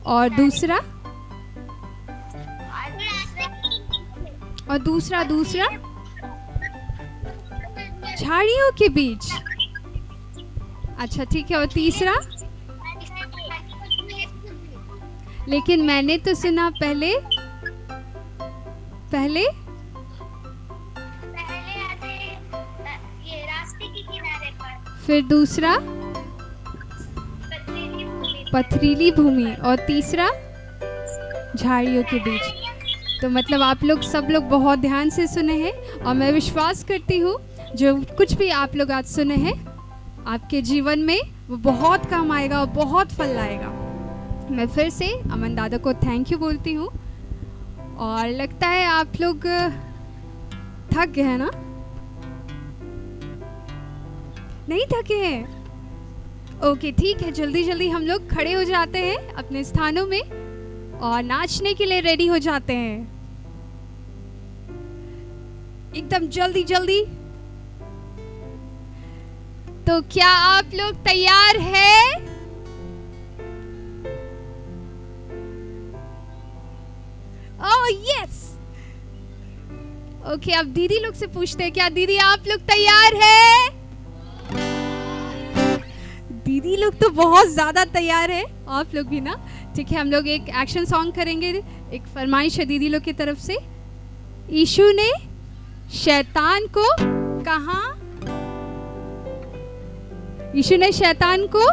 और दूसरा? और दूसरा झाड़ियों के बीच। अच्छा ठीक है, और तीसरा? लेकिन मैंने तो सुना पहले ये रास्ते के किनारे पर, फिर दूसरा पथरीली भूमि, और तीसरा झाड़ियों के बीच। तो मतलब आप लोग सब लोग बहुत ध्यान से सुने हैं, और मैं विश्वास करती हूँ जो कुछ भी आप लोग आज सुने हैं आपके जीवन में वो बहुत काम आएगा और बहुत फल लाएगा। मैं फिर से अमन दादा को थैंक यू बोलती हूँ, और लगता है आप लोग थक गए हैं ना? नहीं थके हैं? ओके ठीक है, जल्दी जल्दी हम लोग खड़े हो जाते हैं अपने स्थानों में और नाचने के लिए रेडी हो जाते हैं, एकदम जल्दी जल्दी। तो क्या आप लोग तैयार हैं? Oh yes. ओके, अब दीदी लोग से पूछते हैं, क्या दीदी आप लोग तैयार हैं? दीदी लोग तो बहुत ज्यादा तैयार है, आप लोग भी ना? ठीक है, हम लोग एक एक्शन सॉन्ग करेंगे, एक फरमाइश है दीदी लोग की तरफ से। यीशु ने शैतान को कहाँ? यीशु ने शैतान को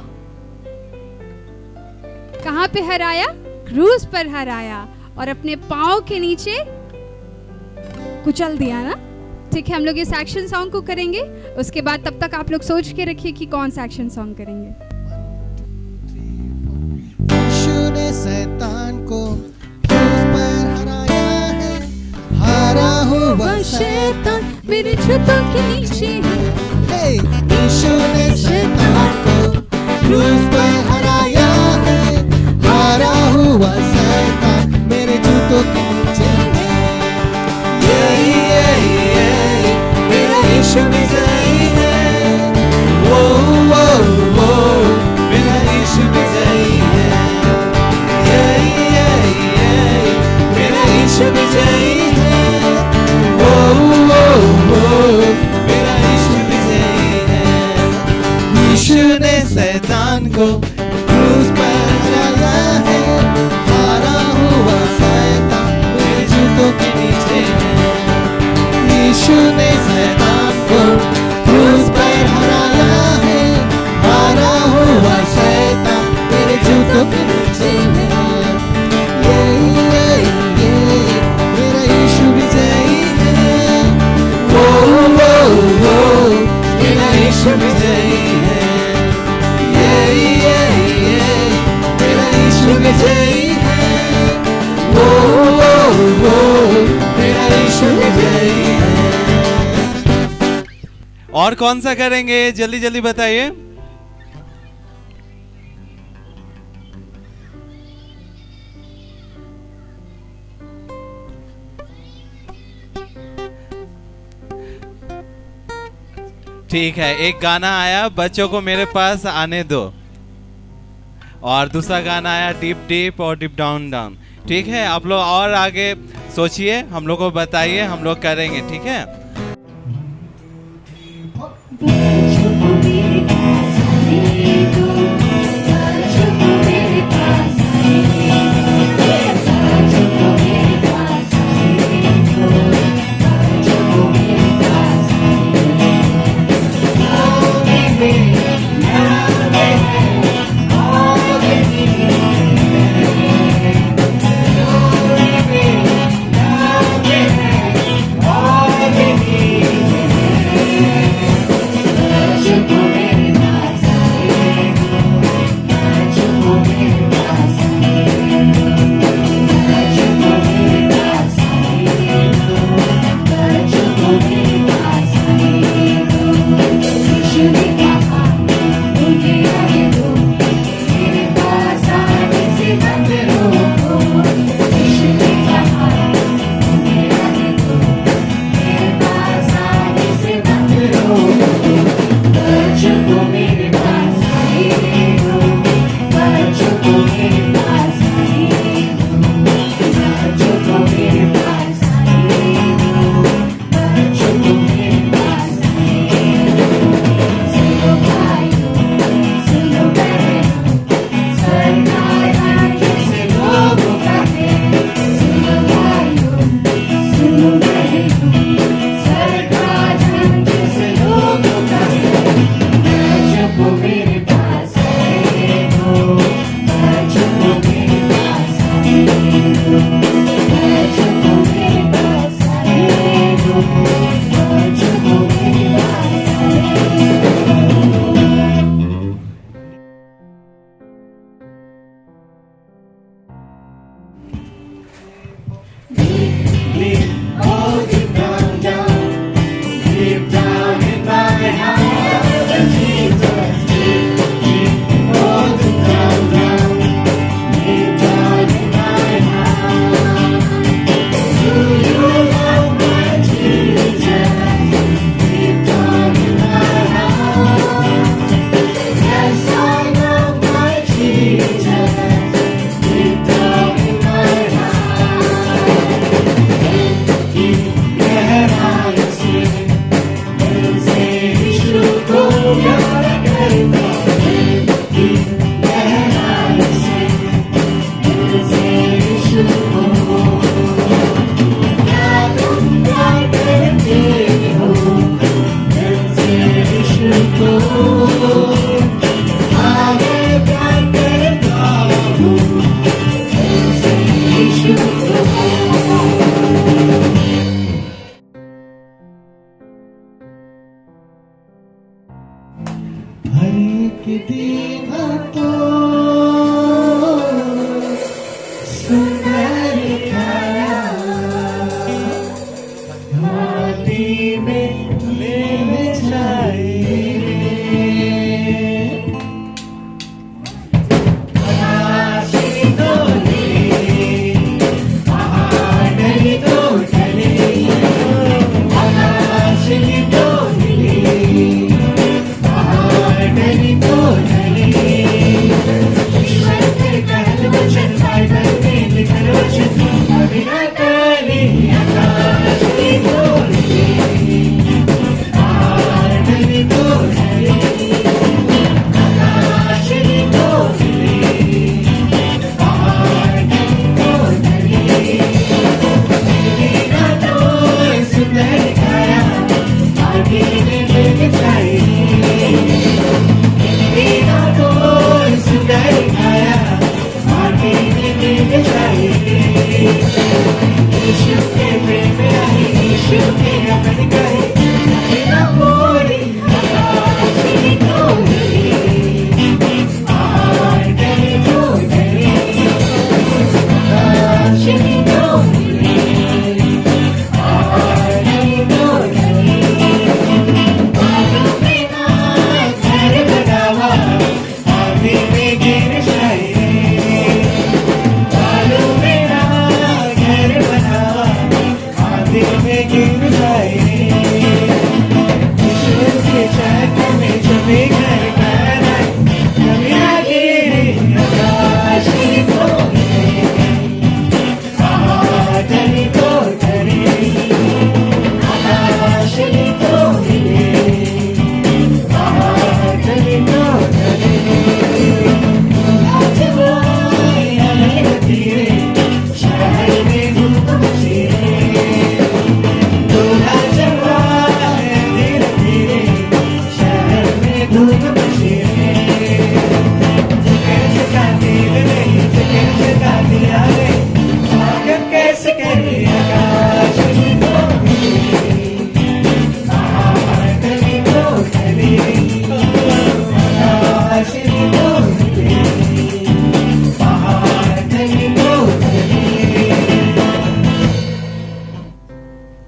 कहाँ पे हराया? क्रूस पर हराया और अपने पाँव के नीचे कुचल दिया ना। ठीक है, हम लोग इस एक्शन सॉन्ग को करेंगे, उसके बाद तब तक आप लोग सोच के रखिए कि कौन सा एक्शन सॉन्ग करेंगे। यीशु ने शैतान को क्रूस पर हराया है, हुआ शैतान मेरे जूतों के नीचे है। यीशु ने शैतान को क्रूस पर हराया है, हारा हुआ शैतान मेरे जूतों के नीचे है। मेरा यीशु विजयी है, वो मेरा यीशु विजयी है। मेरा यीशु विजयी है, मेरा यीशु विजयी है। यीशु ने शैतान को क्रूस पर हराया है, हारा हुआ शैतान मेरे जूतों के नीचे है। यीशु ने शैतान को क्रूस पर हराया है, हारा हुआ शैतान मेरे जूतों के नीचे है। मेरा यीशु विजयी है, मेरा यीशु विजयी है। मेरा यीशु विजयी है, मेरा यीशु विजयी है। और कौन सा करेंगे, जल्दी जल्दी बताइए। ठीक है, एक गाना आया बच्चों को मेरे पास आने दो, और दूसरा गाना आया डीप डीप और डीप डाउन डाउन। ठीक है, आप लोग और आगे सोचिए, हम लोग को बताइए, हम लोग करेंगे। ठीक है,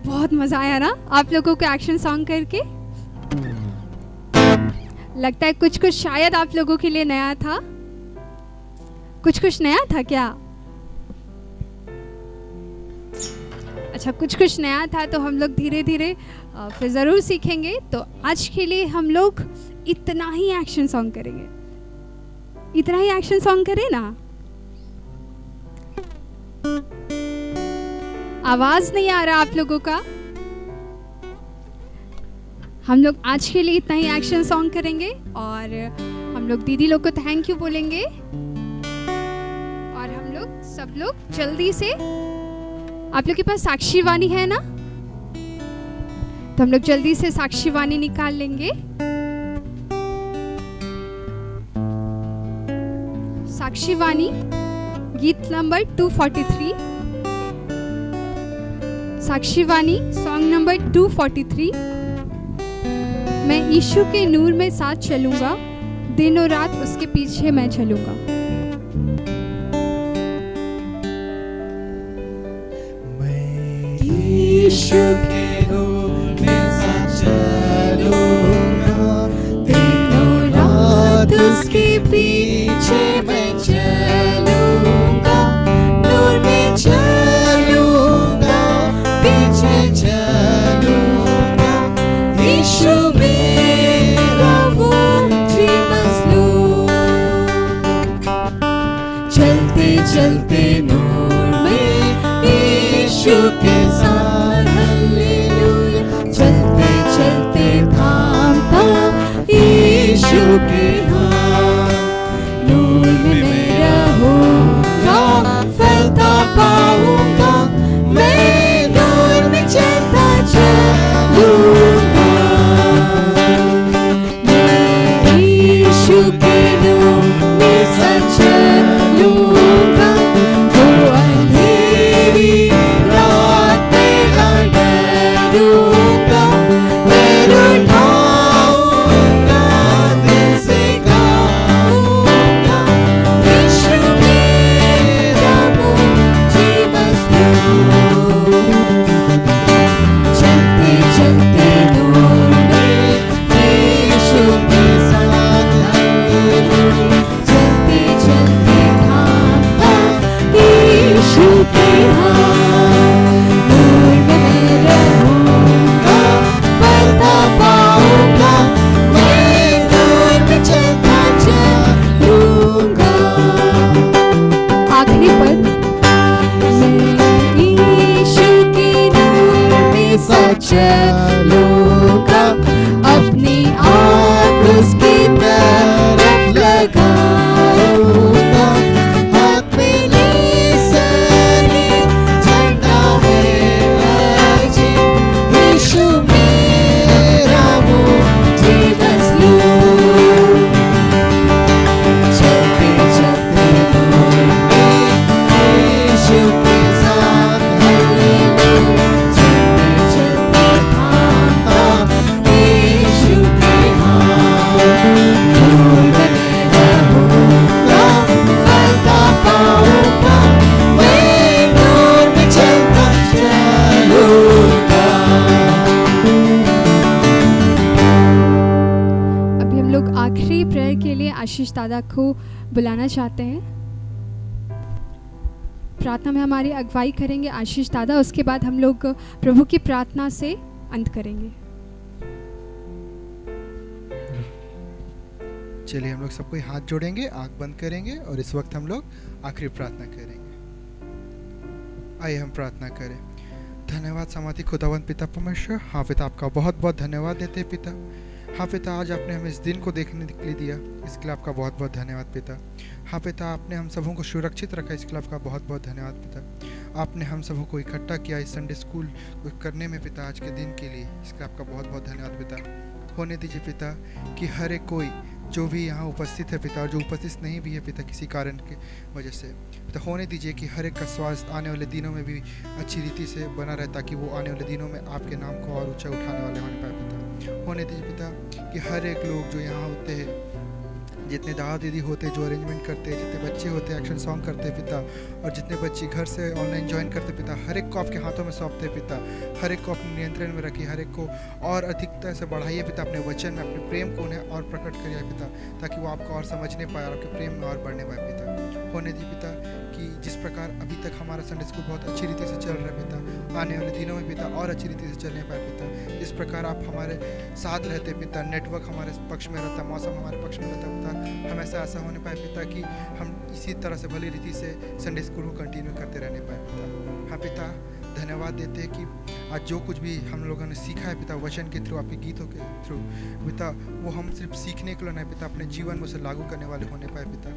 बहुत मजा आया ना आप लोगों को एक्शन सॉन्ग करके। लगता है कुछ कुछ शायद आप लोगों के लिए नया था। कुछ नया था क्या? अच्छा, कुछ नया था तो हम लोग धीरे धीरे फिर ज़रूर सीखेंगे। तो आज के लिए हम लोग इतना ही एक्शन सॉन्ग करेंगे। इतना ही एक्शन सॉन्ग करें ना। आवाज नहीं आ रहा आप लोगों का। हम लोग आज के लिए इतना ही एक्शन सॉन्ग करेंगे और हम लोग दीदी लोग को थैंक यू बोलेंगे और हम लोग सब लोग जल्दी से, आप लोग के पास साक्षी वाणी है ना, तो हम लोग जल्दी से साक्षी वाणी निकाल लेंगे। साक्षी वाणी गीत नंबर 243, साक्षी वाणी सॉन्ग नंबर 243। मैं यीशु के नूर में साथ चलूंगा, दिन और रात उसके पीछे मैं चलूंगा। मैं यीशु के नूर में साथ चलूंगा, दिन और रात उसके पीछे मैं चलूंगा। नूर में चलूंगा, पीछे चलूंगा, यीशु मेरा मुझे मसलूब। चलते चलते नूर में यीशु के साथ, हालेलुया। चलते चलते थामता यीशु के हाथ। नूर में मैं रहूंगा, फलता पाऊंगा, मैं नूर में चलता चलूंगा। मैं यीशु के नूर में साथ चलूंगा, वो अंधेरी रात में ना डरूंगा। मैं उठाऊंगा दिल से आशीष दादा को बुलाना चाहते हैं। प्रार्थना में हमारी अगुवाई करेंगे आशीष दादा, उसके बाद हम लोग प्रभु की प्रार्थना से अंत करेंगे। चलिए हम लोग सबको हाथ जोड़ेंगे, आंख बंद करेंगे और इस वक्त हम लोग आखिरी प्रार्थना करेंगे। आइए हम प्रार्थना करें। धन्यवाद समाधि खुदावंत पिता परमेश्वर, हाँ पिता आपका बहुत बहुत धन्यवाद देते हैं पिता। हाँ पिता आज आपने हमें इस दिन को देखने के लिए दिया, इसके लिए आपका बहुत बहुत धन्यवाद पिता। हाँ पिता आपने हम सबों को सुरक्षित रखा, इसके लिए आपका बहुत बहुत धन्यवाद पिता। आपने हम सबों को इकट्ठा किया इस संडे स्कूल करने में पिता आज के दिन के लिए, इसके लिए आपका बहुत बहुत धन्यवाद पिता। होने दीजिए पिता कि हर एक कोई जो भी यहाँ उपस्थित है पिता और जो उपस्थित नहीं भी है पिता किसी कारण की वजह से पिता, होने दीजिए कि हर एक का स्वास्थ्य आने वाले दिनों में भी अच्छी रीति से बना रहे, ताकि वो आने वाले दिनों में आपके नाम को और ऊंचा उठाने वाले होने पाए पिता। होने दीजिए पिता कि हर एक लोग जो यहाँ होते हैं, जितने दादा दीदी होते हैं जो अरेंजमेंट करते हैं, जितने बच्चे होते हैं एक्शन सॉन्ग करते हैं पिता, और जितने बच्चे घर से ऑनलाइन ज्वाइन करते पिता, हर एक को आपके हाथों में सौंपते पिता। हर एक को अपने नियंत्रण में रखिए, हर एक को और अधिकता से बढ़ाइए पिता, अपने वचन में अपने प्रेम को उन्हें और प्रकट करिए पिता, ताकि वो आपको और समझने पाए और आपके प्रेम में और बढ़ने पाए पिता। होने दी पिता कि जिस प्रकार अभी तक हमारा संडे स्कूल बहुत अच्छी रीति से चल रहा है पिता, आने वाले दिनों में पिता और अच्छी रीति से चलने पाए पिता। जिस प्रकार आप हमारे साथ रहते पिता, नेटवर्क हमारे पक्ष में रहता, मौसम हमारे पक्ष में रहता पिता, हमेशा ऐसा होने पाए पिता कि हम इसी तरह से भली रीति से संडे स्कूल को कंटिन्यू करते रहने पाए पिता। हाँ पिता धन्यवाद देते हैं कि आज जो कुछ भी हम लोगों ने सीखा है पिता, वचन के थ्रू, आपके गीतों के थ्रू पिता, वो हम सिर्फ सीखने के लिए नहीं पिता, अपने जीवन में उसे लागू करने वाले होने पाए पिता।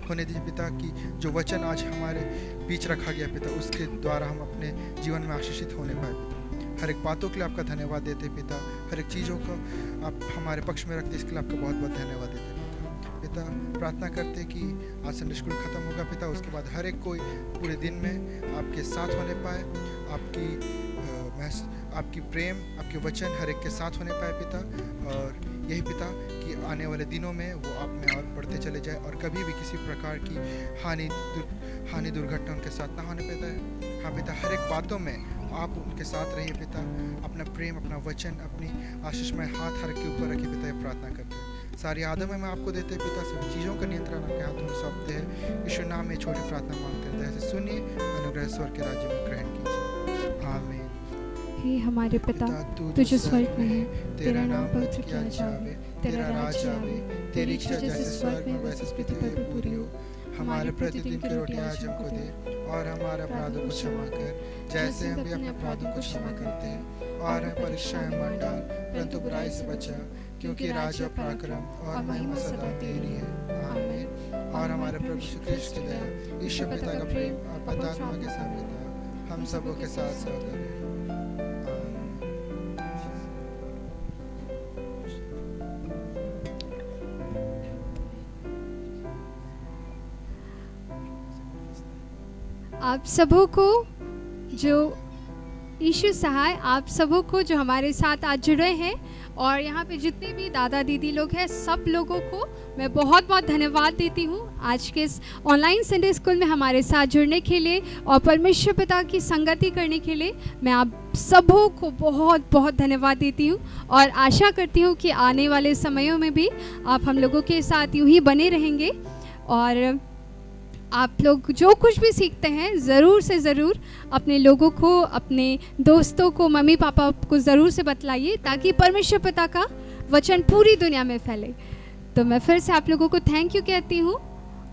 होने दीजिए पिता कि जो वचन आज हमारे बीच रखा गया पिता, उसके द्वारा हम अपने जीवन में आशीषित होने पाए पिता। हर एक बातों के लिए आपका धन्यवाद देते पिता, हर एक चीज़ों को आप हमारे पक्ष में रखते, इसके लिए आपका बहुत बहुत धन्यवाद देते पिता। प्रार्थना करते कि आज संडे स्कूल खत्म होगा पिता, उसके बाद हर एक कोई पूरे दिन में आपके साथ होने पाए, आपकी प्रेम, आपके वचन हर एक के साथ होने पाए पिता। और यही पिता कि आने वाले दिनों में वो आप में और बढ़ते चले जाए और कभी भी किसी प्रकार की हानि दुर्घटना उनके साथ ना होने पाता है। हाँ पिता हर एक बातों में आप उनके साथ रहिए पिता, अपना प्रेम, अपना वचन, अपनी आशीषमय हाथ हर एक के ऊपर रखिए पिता। ये प्रार्थना करते हैं, सारी आदम में आपको देते हैं पिता, सभी चीज़ों का नियंत्रण आपके हाथों में सौंपते हैं। यीशु नाम में छोटी प्रार्थना मांगते हैं, ऐसे सुनिए, अनुग्रह स्वर्ग के राज्य में ग्रहण कीजिए। आमीन। हे हमारे पिता तू जो स्वर्ग में है, तेरा नाम पवित्र किया जावे, तेरा राज्य आवे, तेरी इच्छा जैसे स्वर्ग में वैसे पृथ्वी पर पूरी हो। हमारे प्रतिदिन की रोटी आज हमको दे, और हमारे अपराधों को क्षमा कर जैसे हम भी अपने अपराधों को क्षमा करते हैं, और हम परीक्षा में मत डाल परंतु बुराई से बचा, क्योंकि राज्य, पराक्रम और महिमा सदा तेरी है। आमीन। और हमारे प्रभु यीशु क्रिस्त की दया, ईश्वर पिता का प्रेम और पवित्र आत्मा के साथ हम सबों के साथ साथ रहे। आप सबों को जो यीशु सहाय, आप सबों को जो हमारे साथ आज जुड़े हैं, और यहाँ पे जितने भी दादा दीदी लोग हैं, सब लोगों को मैं बहुत बहुत धन्यवाद देती हूँ आज के इस ऑनलाइन संडे स्कूल में हमारे साथ जुड़ने के लिए और परमेश्वर पिता की संगति करने के लिए। मैं आप सबों को बहुत बहुत धन्यवाद देती हूँ और आशा करती हूँ कि आने वाले समयों में भी आप हम लोगों के साथ यूँ ही बने रहेंगे, और आप लोग जो कुछ भी सीखते हैं ज़रूर से ज़रूर अपने लोगों को, अपने दोस्तों को, मम्मी पापा को ज़रूर से बतलाइए, ताकि परमेश्वर पिता का वचन पूरी दुनिया में फैले। तो मैं फिर से आप लोगों को थैंक यू कहती हूँ,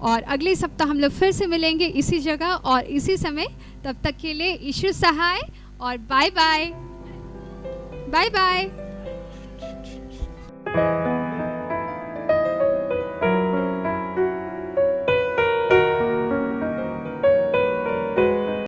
और अगले सप्ताह हम लोग फिर से मिलेंगे इसी जगह और इसी समय। तब तक के लिए ईश्वर सहाय और बाय बाय, बाय बाय।